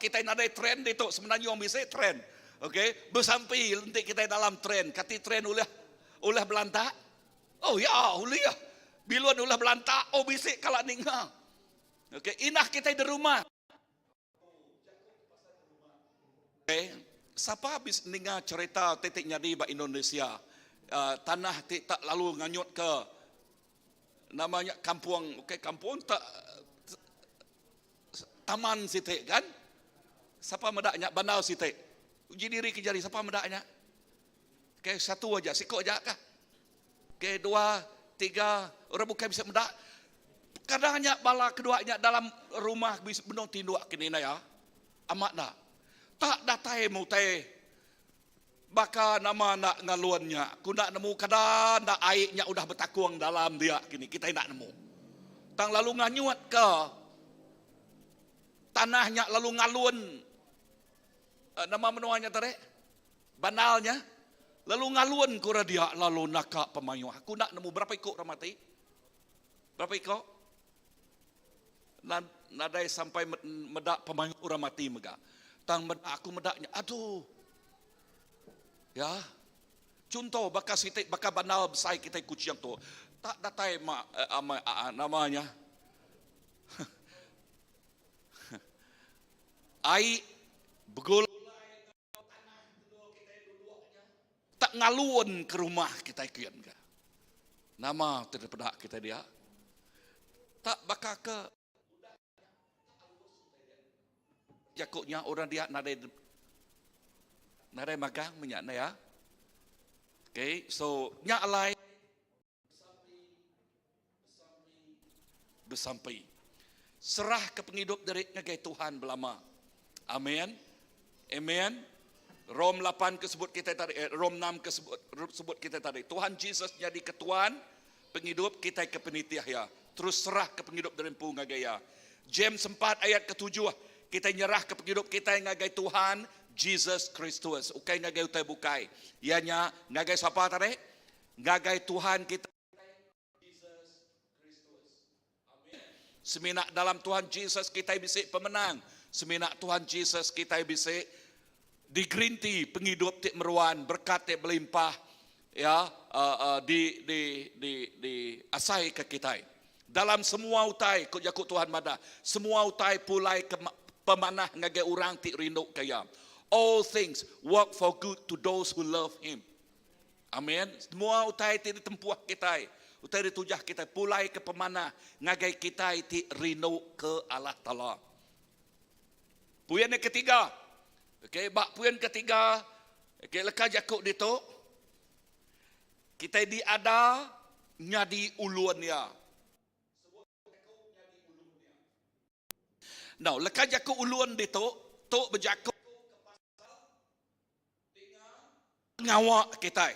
kita ada trend itu sebenarnya orang bisa trend. Okey, bersampi nanti kita dalam trend. Kati trend ulah belantak. Oh ya, ulah. Bilun ulah belantak, oh bisik kalau ninga. Okey, inah kita di rumah. Okey, siapa habis ninga cerita titik nyadi ba Indonesia. Tanah tak lalu nganyut ke namanya kampung. Okey, kampung tak taman sitik kan? Siapa medaknya? Bandar sitik. Uji diri kejari, siapa medaknya? Okay, satu aja, sikok aja kah? Okay, dua, tiga, orang bukan bisa medak. Kadangnya bala keduanya dalam rumah bisa benong tinduk kini ya. Amat dah. Tak datai mutai. Baka nama nak ngaluannya. Ku nak nemu kadang nak airnya udah bertakuang dalam dia kini. Kita nak nemu. Tang lalu nganyuat ke tanahnya lalu ngalun nama menuanya tadi banalnya lalu ngalun kura dia lalu nakak pemayuh. Aku nak nemu berapa ikut ramati? Berapa ikut? Nadai sampai medak pemayuh ramati mega. Tang medak aku medaknya. Aduh. Ya. Contoh bakal sitik bakal banal besar kita kuciang tu. Tak datai namanya. Air bergolak tak ngaluan ke rumah kita kian ke. Nama terdepada kita dia. Tak bakal ke jakuknya orang dia nadai magang minyak ya. Okay, so nyak alai bersampai. Serah ke penghidup dari ngagai Tuhan belama. Amin. Amen. Rom 8 kesebut kita tadi, Rom 6 kesebut kita tadi. Tuhan Yesus jadi ketuan penghidup kita ke penitiah ya. Terus serah ke penghidup dari empu ngagaya. James 4 ayat ke-7 kita nyerah ke penghidup kita yang ngagai Tuhan Jesus Kristus. Ukai ngagai utai bukai. Ianya ngagai siapa tadi? Ngagai Tuhan kita Jesus Kristus. Amin. Seminak dalam Tuhan Jesus kita bisa pemenang. Seminak Tuhan Jesus kita bisa digerinti penghidup tik meruan berkat tik melimpah ya di asai ke kita. Dalam semua utai kau jakut Tuhan mada. Semua utai pulai ke pemanah ngagai orang tik rindu kaya. All things work for good to those who love him. Amin. Semua utai tik ditempuh kita. Utai ditujah kita pulai ke pemanah ngagai kita tik rindu ke Allah Ta'ala. Puyan yang ketiga. Okey, bak puyan ketiga. Okey, lekah jakuk itu. Kita diada nyadi ulun ya. Now, lekah jakuk ulun itu, tok berjakuk pengawak kita.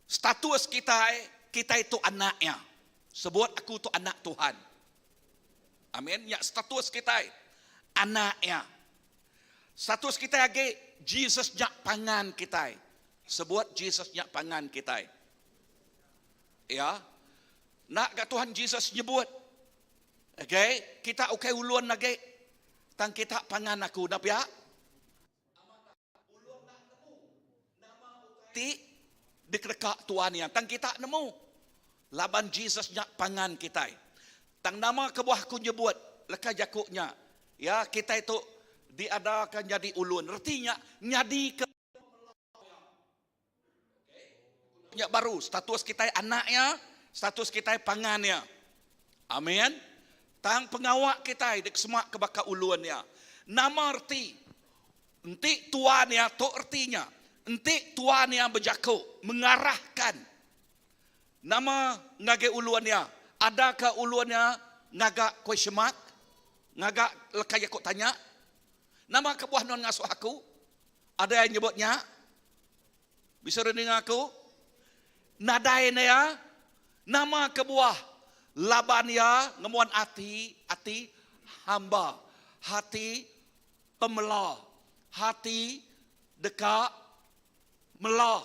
Status kita itu anaknya. Sebut aku tu anak Tuhan. Amin. Ya, status kita anaknya. Status kita lagi Jesus jak pangan kita. Sebut Jesus jak pangan kita. Ya. Nak ke Tuhan Jesus nyebut. Okay, kita okay ulun lagi. Tang kita pangan aku dah ya. Ti dikekak Tuhan yang tang kita nemu. Laban Jesus nyak pangan kita. Tang nama kebuah ku nyebut leka jakuknya. Ya, kita itu diadakan jadi ulun. Artinya nyadi ke nyak baru, status kita anaknya, status kita pangannya. Amin. Tang pengawak kita dek semak ke baka ulunnya. Nama arti enti tuannya tu artinya enti tuannya berjaku mengarahkan. Nama ngage uluannya. Adakah uluannya ngagak question mark? Ngagak lekaya kok tanya? Nama kebuah non ngasuh aku? Ada yang nyebutnya? Bisa dengar aku? Nadainnya nama kebuah labannya ngemuan hati hamba, hati pemelah, hati dekat melah.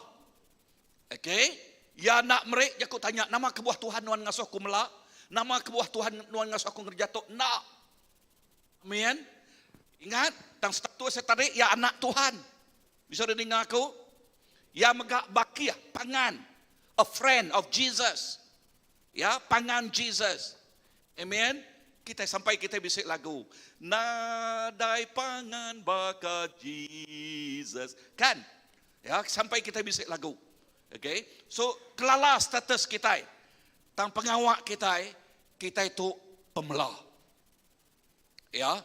Okay? Ya nak merek aku tanya nama kebuah Tuhan nuan ngasuh ku melah, nama kebuah Tuhan nuan ngasuh ku ngerjatuk nak. Amin. Ingat tang status saya tadi ya anak Tuhan. Bisa dengar aku? Ya megak bakia pangan, a friend of Jesus. Ya, pangan Jesus. Amen. Kita sampai kita bisik lagu. Nadai pangan baka Jesus. Kan? Ya, sampai kita bisik lagu. Okay. So, kelala status kita. Tang pengawak kita itu pemelah. Ya.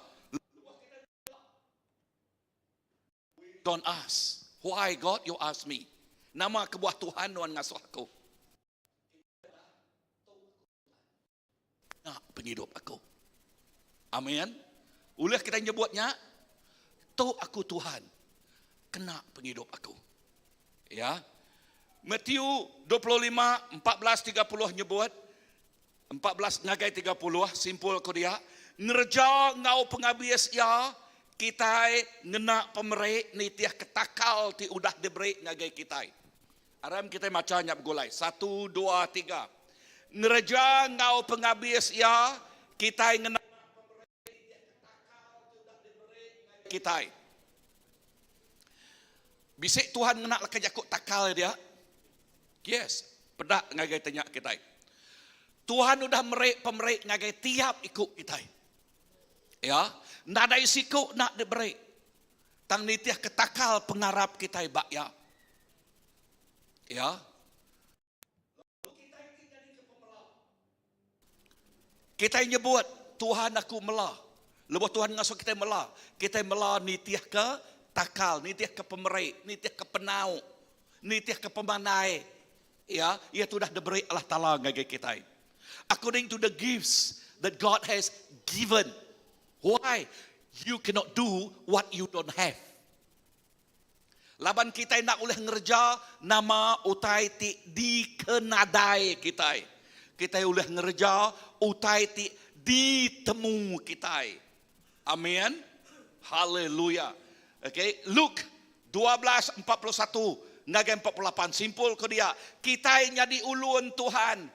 Don't ask. Why God you ask me? Nama kebuah Tuhan nuan ngasuh aku. Nak penghidup aku. Amin. Ulah kita nyebutnya, tu aku Tuhan. Kena penghidup aku. Ya. Matthew 25, 14, 30 nyebut. 14 ngagai 30, simpul ko dia. Ngerja ngau pengabis ya, kita ngena pemerek ni tiah ketakal ti udah diberi ngagai kita. Aram kita macanya begulai. 1, 2, 3. Ngerja ngau pengabis ya, kita ngena pemerek ni tiah ketakal ti udah diberi ngagai kita. Bisik Tuhan ngena laka jakuk takal dia. Yes, pedak ngagai tanya kita. Tuhan udah merek pemerek ngagai tiap ikut kita. Ya, nadai siku nak diberi. Tang nitiah ketakal pengarap kita bak ya. Ya. Kita nyebut Tuhan aku melah. Lepas Tuhan ngasuh kita melah. Kita melah nitiah ke takal, nitiah ke pemerek, nitiah ke penau, nitiah ke pemanai. Ya, ia sudah diberi Allah Ta'ala ngagai kita. According to the gifts that God has given. Why? You cannot do what you don't have. Laban kita nak oleh ngerja nama utai ti dikenadai kita. Kita oleh ngerja utai ti ditemu kita. Amin. Haleluya. Okay, Luke 12:41 ngagai 48 simpul ke dia. Kita yang jadi ulun Tuhan.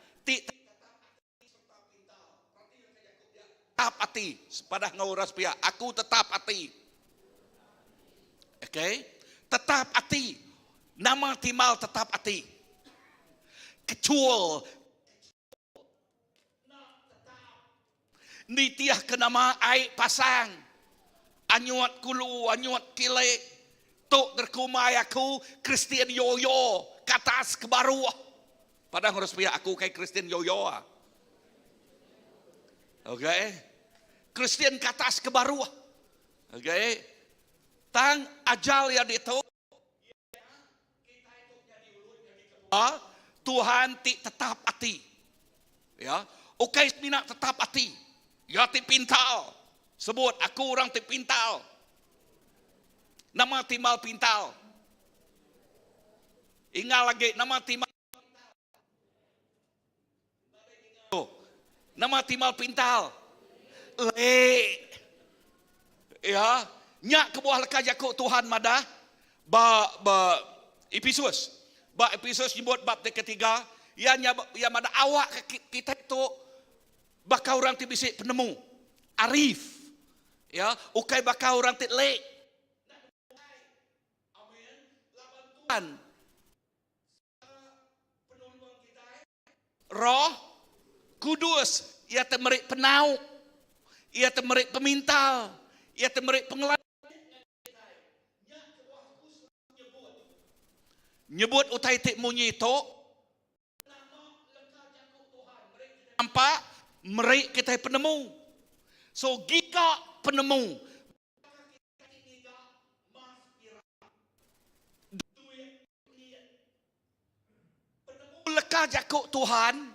Tetap hati. Pada ngauras pihak. Aku tetap hati. Okay. Tetap hati. Nama timal tetap hati. Kecual. Nitiah ke nama aik pasang. Anyuat kulu, anyuat kile. Tok terkumai aku Kristian yoyo. Katas ke baru. Padahal harus pihak aku kayak Kristian yoyo. Okay. Kristian katas ke baru. Okay. Tang ajal ya itu. Tuhan ti tetap hati. Ya. Okay, mina tetap hati. Ya ti pintal. Sebut aku orang ti pintal. Nama timal pintal. Ingat lagi nama timal. Nama timal pintal. Ya, nyak ke buah leka jakuk Tuhan madah. Ba Efesus. Ba Efesus nyebut bab ketiga, ya madah awak kita itu bakal orang ti bisik penemu. Arif. Ya, ukai bakal orang ti lek. Amin. Roh Kudus, ia temerik penau, ia temerik pemintal, ia temerik pengelan. Nyebut utai tik munyi itu, nampak merik kita penemu. So gika penemu. Leka jakuk Tuhan,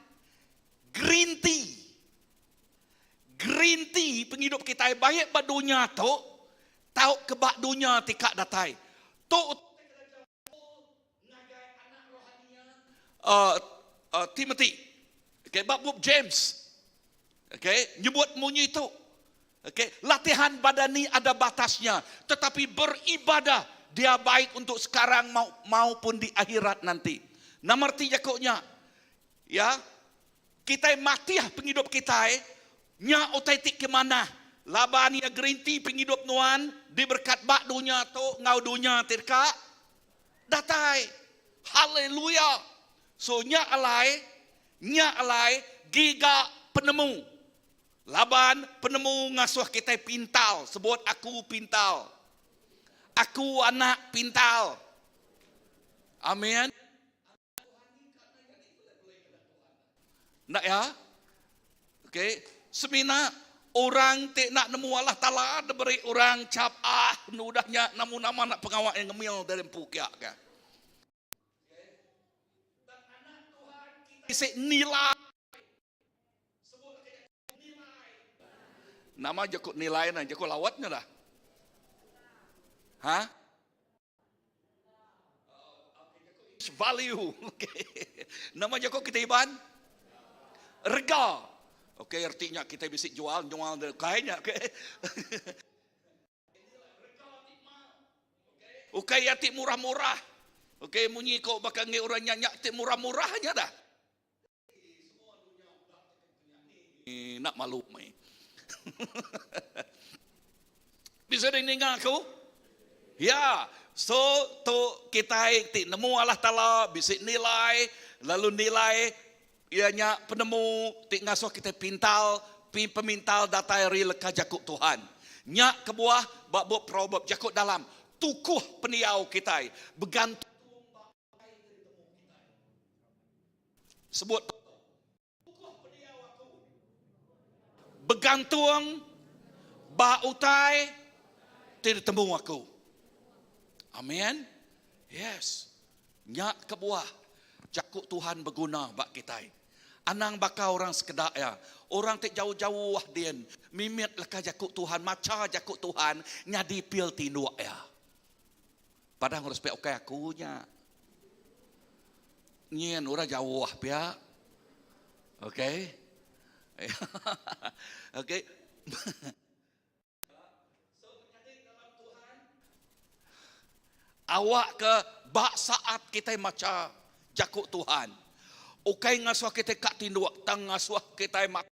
green tea penghidup kita baik bak dunia tu, tahu kebak dunia tikak datai. Tu Timothy, okay, bab James, okay, nyebut munyi itu, okay, latihan badani ada batasnya, tetapi beribadah dia baik untuk sekarang maupun di akhirat nanti. Nomor 3 jakuknya, ya, kita mati penghidup kita, nya otetik ke mana? Laban ya green tea penghidup nuan diberkat bak dunia tu ngau dunia tirka datai. Haleluya. So nya alai giga penemu. Laban penemu ngasuh kita pintal, sebut aku pintal. Aku anak pintal. Amin. Nak ya? Okey, semina orang tak nak nemu Allah Taala ada beri orang cap nudahnya nama-nama nak pengawal yang ngemil dari pukiak kan. Dan anak Tuhan kita nilai. Sebut nilai. Nama jakut nilai nah, jakut lawatnya dah. Hah? Value. Okay. Nama jakut kita iban? Rega. Okey, artinya kita bisa jual kayaknya. Okey, ya tik murah-murah. Okey, munyi kau bakal ngi orang nyanyak tik murah-murahnya dah. Nak malu mai. Bisa dengar aku? Ya, so tu kita tik nemu Allah Taala bisa nilai, lalu nilai ianya penemu tik ngasuh kita pintal, pemintal datai real ka jakuk Tuhan. Nyak kebuah bab proverb jakuk dalam tukuh peniau kita bergantung sebut tukuh peniau aku bergantung ba utai tidak temu aku. Amin. Yes. Nyak kebuah jakuk Tuhan berguna bak kita. Anang bakal orang sekedar ya. Orang tak jauh-jauh wahdian. Mimit leka jakuk Tuhan. Maca jakuk Tuhan. Nyadi pil tinduk ya. Padahal respect okay akunya. Nyen orang jauh wah pia. Okay. Okay. Awak ke bak saat kita maca jakuk Tuhan. Ukai ngasuh kita kak tinduk tang ngasuh kita mak.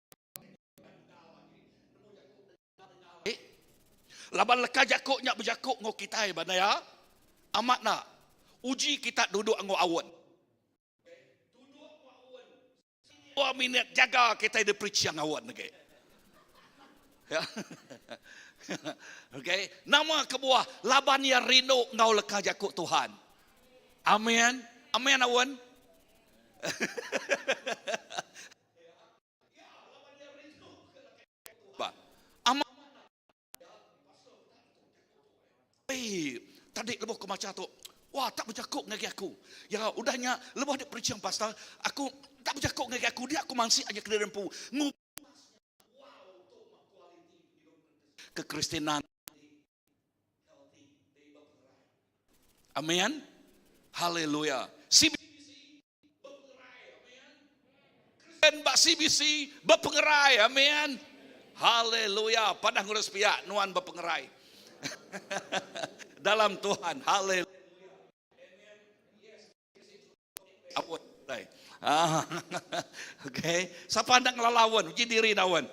Laban leka jakuk nyak berjakuk ngo kita bana ya. Amat nak. Uji kita duduk ngo awan. Duduk ngo awan. 2 minit jaga kita di preach yang awan lagi. Ya. Okey, nama kebuah laban ya rindu ngau leka jakuk Tuhan. Amin. Amin awan. Tadi lebih ke macam tu. Wah, tak berjakuk dengan aku. Ya, udahnya lebih dia percaya pastor. Aku tak berjakuk dengan aku. Dia aku masih aja kena rempu. Kekristenan. Amin. Haleluya. Presiden bak CBC berpengerai. Amin. Haleluya. Padang ngurus pihak nuan berpengerai. Dalam Tuhan. Haleluya. Apa? Okay. Siapa hendak ngelawan? Uji diri nawan.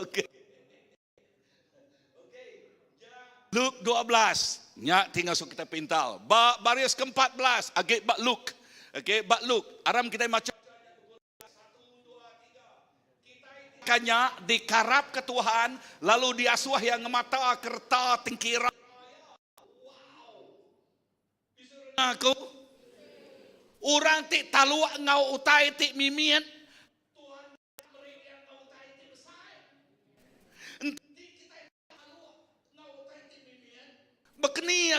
Okay. Luke 12. Nyak tinggal so kita pintal. Baris ke-14. Agak bak Luke. Okay, bak Luke. Aram kita macam kanya dikarap ke Tuhan, lalu diasuh yang mata kerta tingkira. Aku orang tik taluak ngau utai tik mimian. Bekeni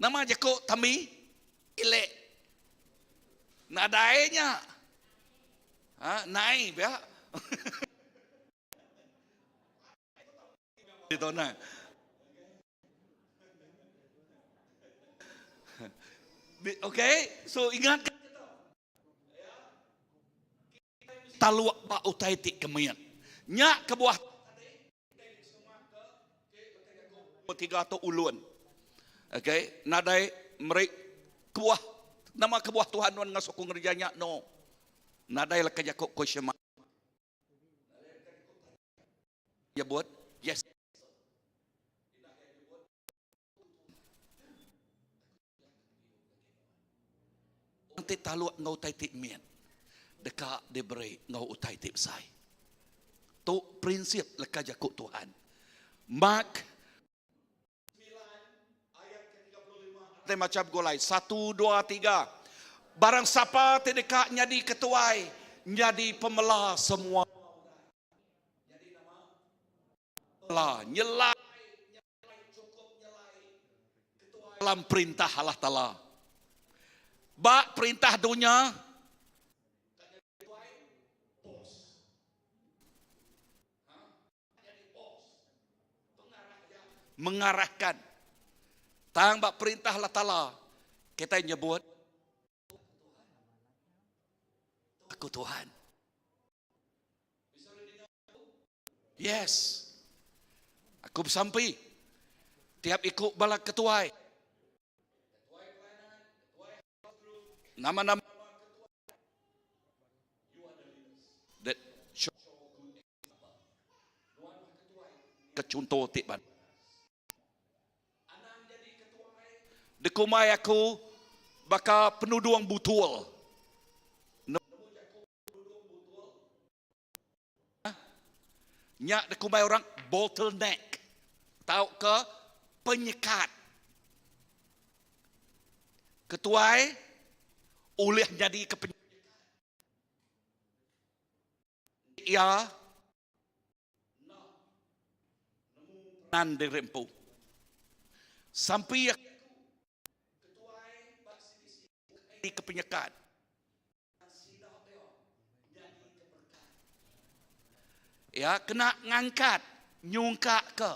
nama je kok tami ilek nadainya naik ya itu nah okay, so ingat taluak pak utai tik kemian nyak ke buah tiga atau ulun. Okay, nadai merek kebuah nama kebuah Tuhan wan ngasokung kerjanya no. Nadai lah kerja kok syema. Ya buat? Yes. Nanti taluak ngau tai tik mian. Dekat diberi ngau utai tik sai. Tu prinsip lah kerja kok Tuhan. Mark macam golai 1, 2, 3. Barang siapa terdekat jadi ketuai, jadi pemelah semua. Nyelai dalam perintah Allah Ta'ala. Bak perintah dunia mengarahkan. Tang bak perintah Allah Ta'ala. Kita nyebut aku Tuhan. Yes. Aku bersampai. Tiap ikut bala ketuai. Nama-nama that show kecunto tiban. Dekumai aku baka penuduang butul. Nyak dekumai orang bottleneck. Tahu ke penyekat. Ketuai oleh jadi ke penyekat. Ya nan dirempu. Sampai di kepenyekat. Ya, kena ngangkat, nyungkak ke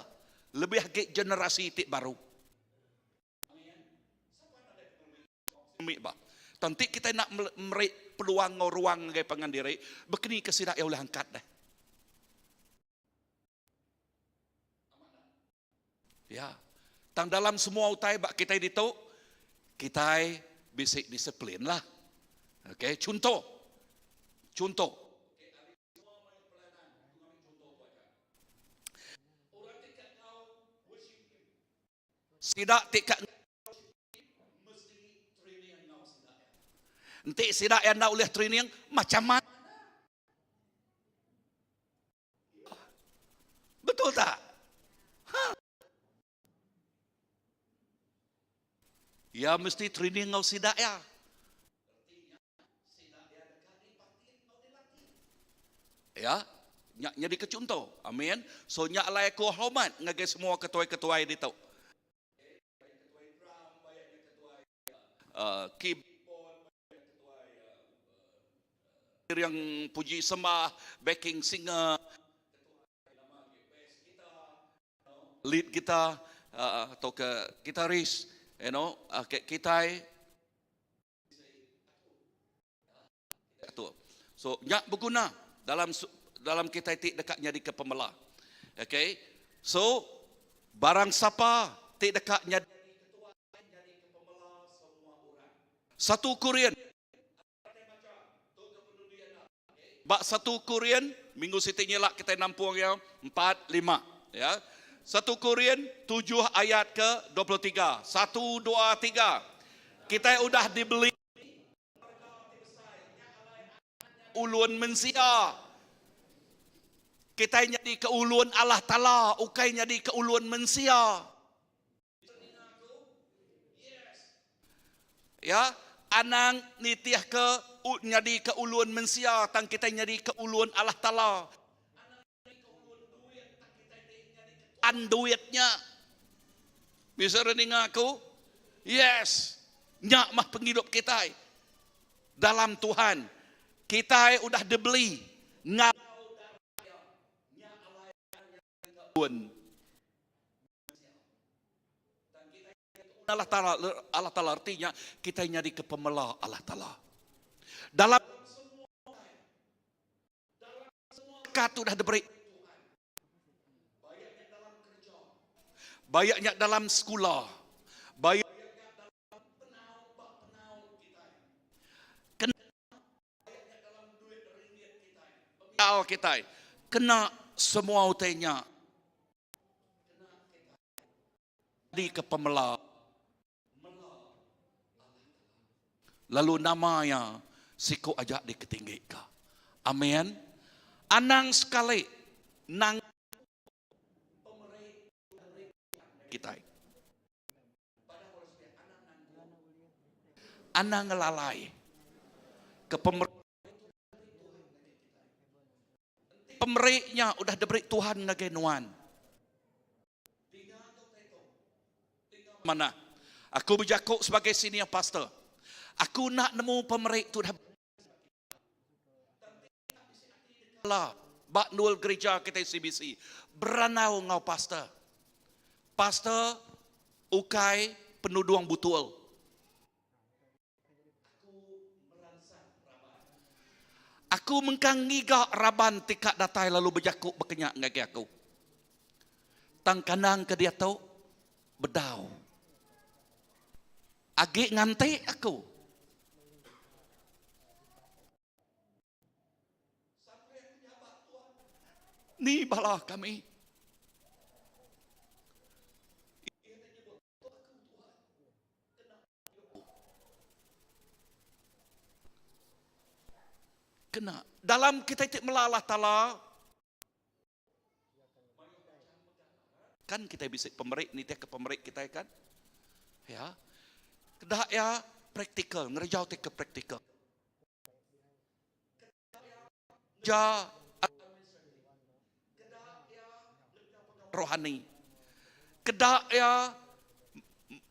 lebih ke generasi tik baru. Tanti kita nak merik peluang ruang ke pengandiri, begini kesidak ya oleh angkat dah. Ya, tang dalam semua utai bak kita itu, kita basic disiplin lah. Okay, contoh. Sidak tikat nanti sidak yang nak oleh training macam mana? Betul tak? Ya mesti training ngau sidak ya. Ya, nyak jadi kecontoh. Amin. So nyak lai aku hormat ngagai semua ketua-ketua di tau. Keyboard yang puji sembah, backing singer, lead kita atau ke gitaris. kita tu. So nyak berguna dalam kita tik dekat jadi ke pemela. Okay. So barang siapa tik dekat jadi ketua jadi ke pemela semua orang. 1 Korean. Bak 1 Korean minggu siti nyelak kita nampung yang 4, 5 ya. 1 Korean 7 ayat ke 23. 1, 2, 3. Kita udah dibeli ulun mensia. Kita jadi ke ulun Allah Ta'ala, ukai jadi ke ulun mensia. Ya, anang nitiah ke jadi ke ulun mensia, tang kita jadi ke ulun Allah Ta'ala. Duitnya. Bisa rening aku? Yes. Nyak mah penghidup kita. Dalam Tuhan. Kita udah dibeli. Allah Ta'ala artinya kita jadi ke pemela Allah Ta'ala. Dalam kat udah diberi. Bayaknya dalam sekolah. Bayaknya dalam penau kita. Kena bayaknya dalam duit ringgit kita. Kena semua utainya. Di ke pemela. Lalu namanya siku ajak diketinggikan. Amin. Anang sekali nang kita. Anang ngelalai ke pemeriknya udah diberi Tuhan ngagenuan. Mana? Aku berjakuk sebagai senior pastor. Aku nak nemu pemerik tu dah lah. Bak nul gereja kita CBC. Beranau ngau pastor. Pastor ukai penuduang betul. Aku mengkangiga raban tikak datai lalu berjakuk berkenyak ngagi aku. Tang kanang ke dia tahu bedau. Agi ngantai aku. Ni balah kami. Kena. Dalam kita itu melalah Ta'ala. Kan kita bisa pemerik, ni ke pemerik kita kan. Ya. Kedah ya praktikal, ngerjau ke praktikal. Ja rohani. Kedah ya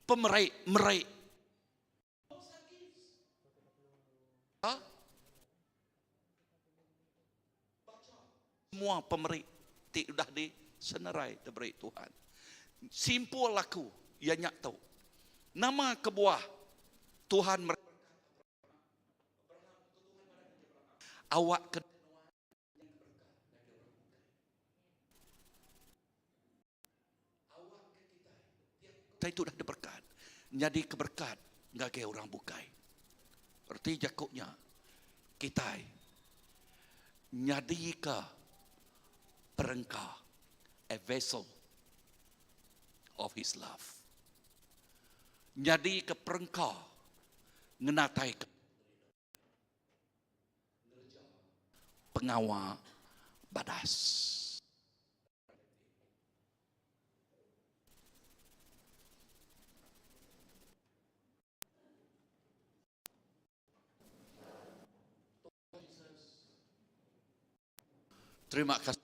pemerik, merik. Semua pemerik sudah disenerai diberi Tuhan. Simpul laku, ia nyak tahu. Nama kebuah Tuhan awak ke kita itu dah diberkat. Jadi keberkat enggak kayak orang bukai. Berarti jakuknya kita jadi ke perengkah, a vessel of His love. Jadi ke perengkah ngenatai ke pengawal badas. Terima kasih.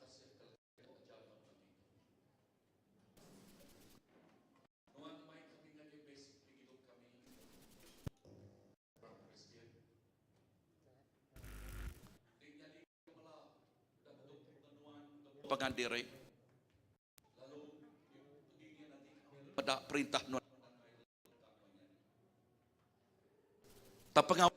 Pengan diri. Lalu pada perintah Tak pengawal.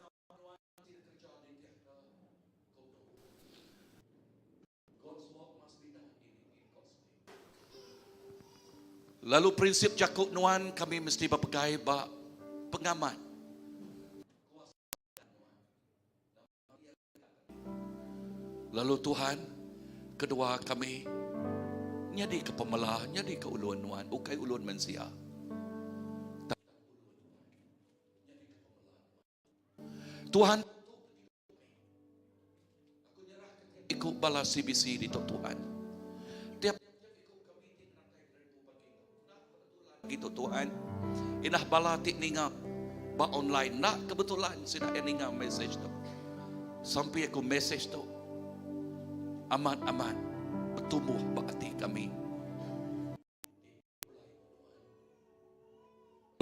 Lalu prinsip Jakub Nuan kami mesti berpegai bak pengaman. Lalu Tuhan, kedua kami nyadi ke pemelah, nyadi ke ulun Nuan, ukai ulun mensia. Tuhan, ikut balas CBC di Tuhan. Tiap gitu Tuhan, inah bala tik ninga ba online nak kebetulan sina ninga message tu. Sampai aku message tu. Aman-aman bertumbuh hati kami.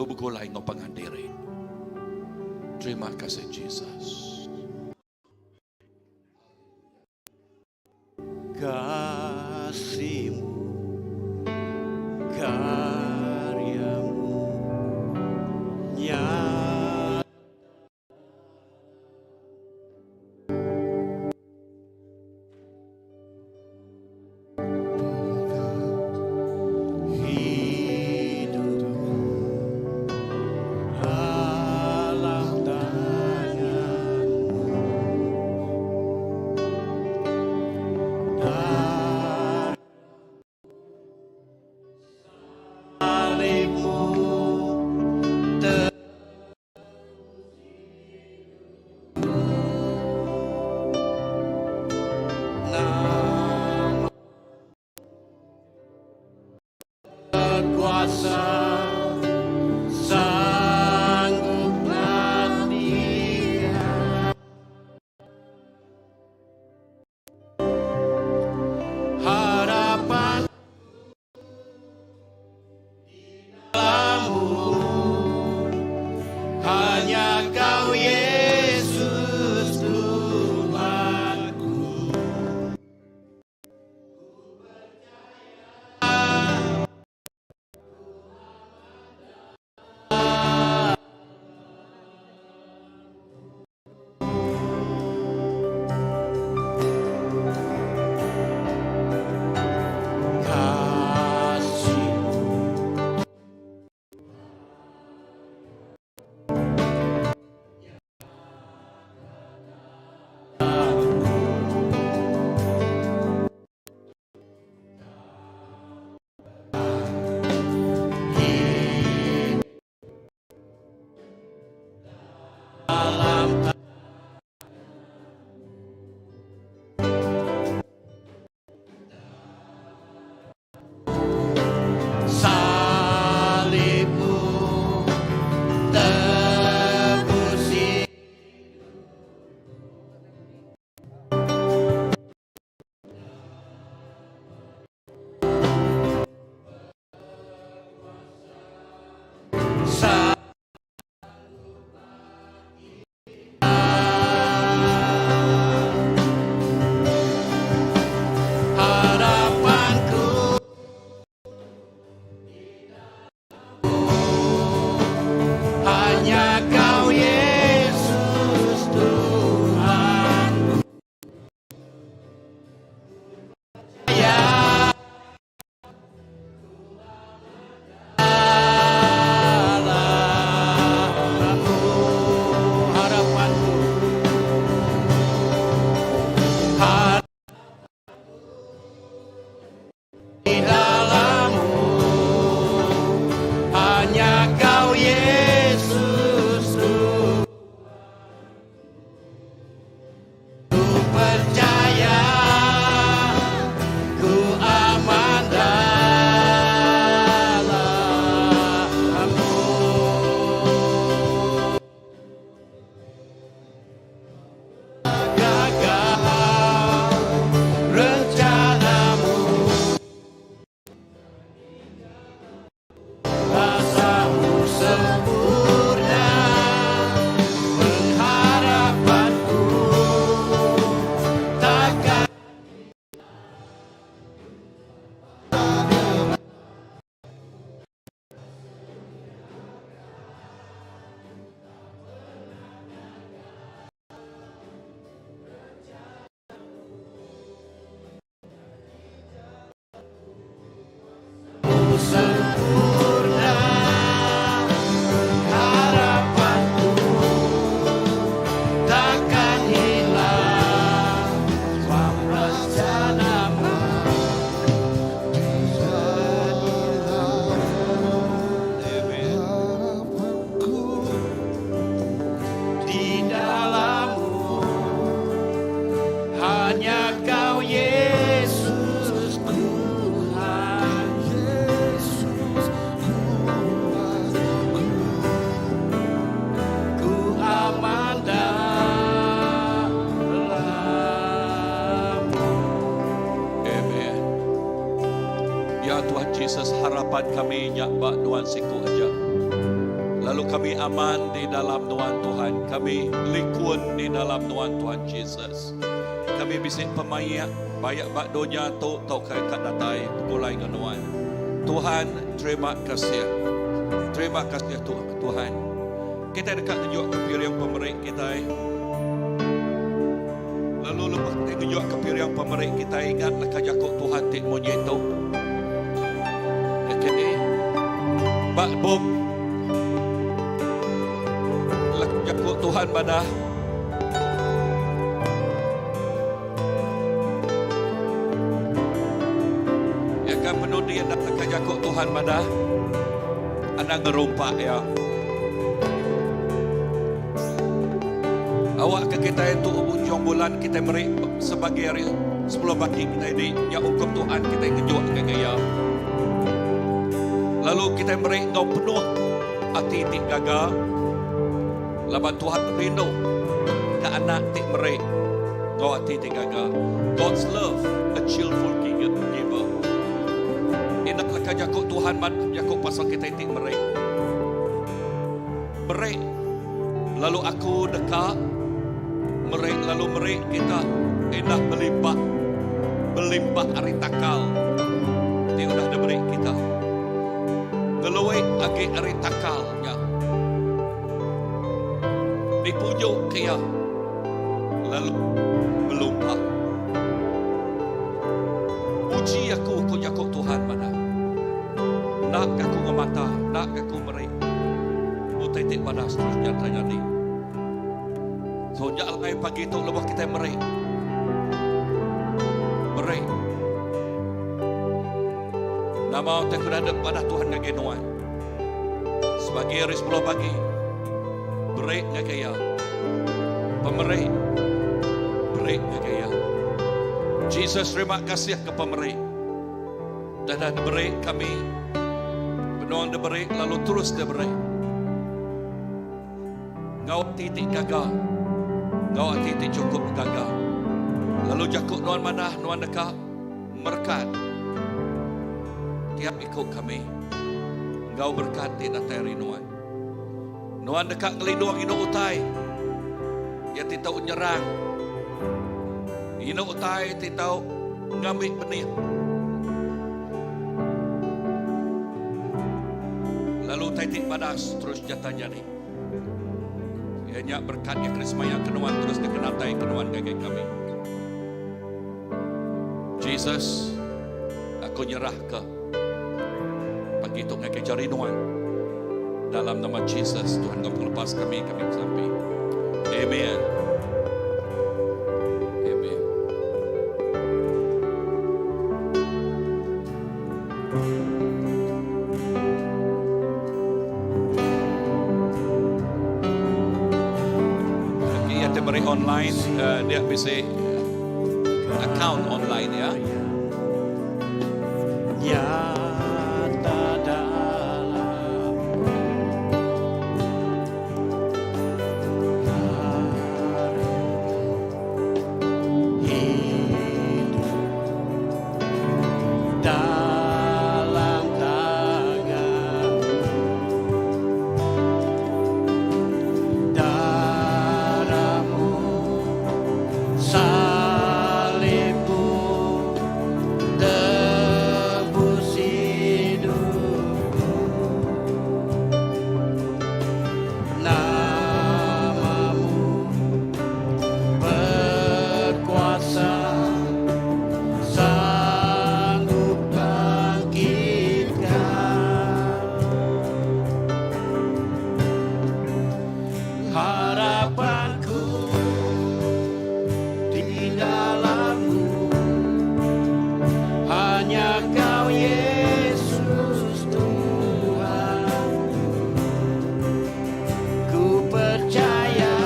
Lu begulai ngopangan diri. Terima kasih Jesus. Kasih-Mu, karya-Mu, nyata hidupku dalam tangan-Mu. Kuasa sangguplah Dia harapan dalam-Mu, hanya Kau Yesus Tuhanku. Salib-Mu tebus harapanku hanya Kau Yesus Tuhan. Ya Allahku, harapanku di dalam-Mu, hanya Kau Yesus ku percaya, ku aman dalam-Mu. Gagal rencana-Mu, rasamu harapan kami nyakbak Tuhan siku aja. Lalu kami aman di dalam Tuhan Tuhan. Kami likun di dalam Tuhan Tuhan Yesus. Kami bisik pemayak banyak bak donya tu tau kai kat datai gulai dengan Tuhan. Terima kasih. Terima kasih Tuhan. Kita dekat tunjuk ke pilihan pemerik kita. Lalu lepas tunjuk ke pilihan pemerik kita, ingatlah kajakuk Tuhan tik monyeto. Okay. Bak bom. Kajakuk Tuhan badah. Ya kan penuh dia nak kajakuk Tuhan badah. Anda ngerumpak ya. Awak ke kita itu ujung bulan kita merik sebagai hari 10 pagi kita ini yang hukum Tuhan kita ngejok ke gaya. Lalu kita merik ngau penuh hati tik gagal. Laban Tuhan rindu ke anak tik merik ngau hati tik gagal. God's love, a cheerful giver. Inaklah kajakuk Tuhan jakuk pasal kita tik merik. Merik. Lalu aku dekat lalu merik kita indah melimpah hari takal. Dia sudah ada merik kita. Ngeluai agi hari takalnya. Dipujuk kaya. Lalu melumpah. Uji aku jakuk Tuhan mana. Nak aku ngemata, nak aku merik. Utai-tik pada seterusnya tanya ni. So, jangan pagi itu lepas kita merik. Nama kita kerana pada Tuhan ngagenuan. Sebagai hari 10 pagi. Merik ngagaya. Pemerik. Merik ngagaya. Jesus, terima kasih ke pemerik. Dan ada merik kami. Penuang dia merik lalu terus dia merik. Ngau titik gagal. Ngau titik cukup gagal. Lalu jakuk nuan mana, nuan dekat, berkat. Tiap ikut kami. Ngau berkati nateri nuan. Nuan dekat ngelindung ino utai. Ya titau nyerang. Ino utai titau ngambil benih. Lalu titik padas terus jatanya ni. Ianya berkatnya Krismaya kenuan terus dikenatai kenuan gagai kami. Jesus, aku nyerah ke pagi itu ngagai cari nuan. Dalam nama Jesus, Tuhan kau lepas kami sampai. Amen. Amen. Online, dia bisa account online ya. Nyata dalam hidup dalam tangan darahmu salibmu tebus hidupku namamu berkuasa sanggup bangkitkan harapanku di dalammu hanya kau Yesus Tuhan ku percaya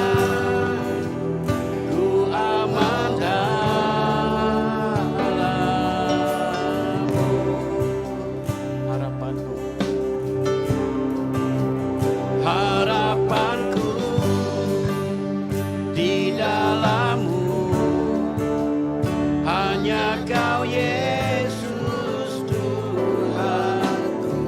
ku aman dalammu harapanku di dalammu hanya kau Yesus Tuhanku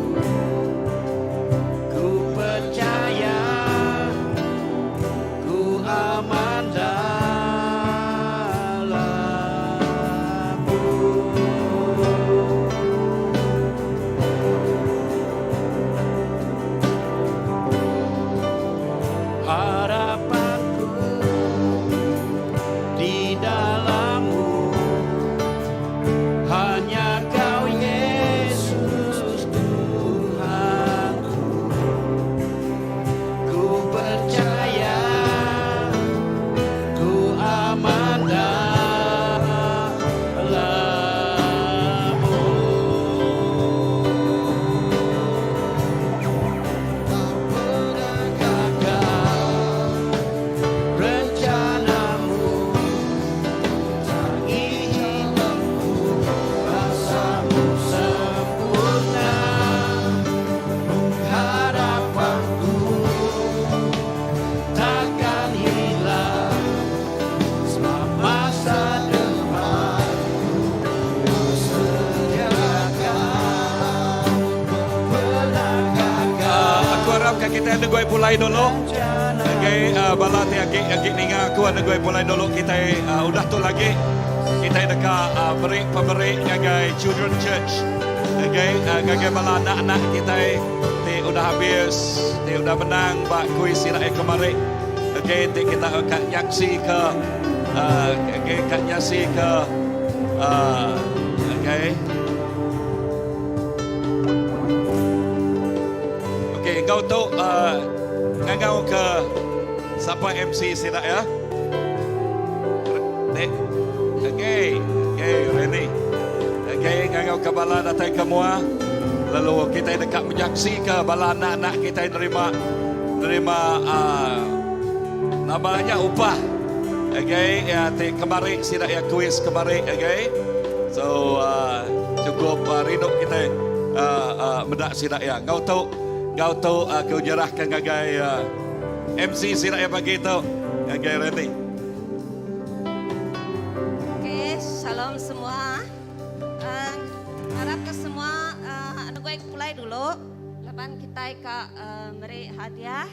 kita ada gue pulai dulu. Okay, bala ti agi ninga aku ada gue pulai dulu kita udah tu lagi. Kita dekat pemberi ngagai Children Church. Okay, ngagai bala anak-anak kita ti udah habis, ti udah menang bak kuis sirai kemarin. Okay, ti kita akan nyaksi ke kat nyaksi ke okay. Okay, kau tu ngangau ke siapa MC sila ya? Dek. Okay, ready. Okay, ngangau ke bala datang ke mua. Lalu kita dekat menyaksi ke bala anak-anak kita nerima namanya upah. Okay, ya kemarin sila ya kuis kemarin. Okay, so cukup rindu kita mendak sila ya. Kau tahu kau jerahkan ngagai MC sila ya bagi itu. Okay, ready. Okay, shalom semua. Harap ke semua anak gue mulai dulu. Lepas kita ke beri hadiah.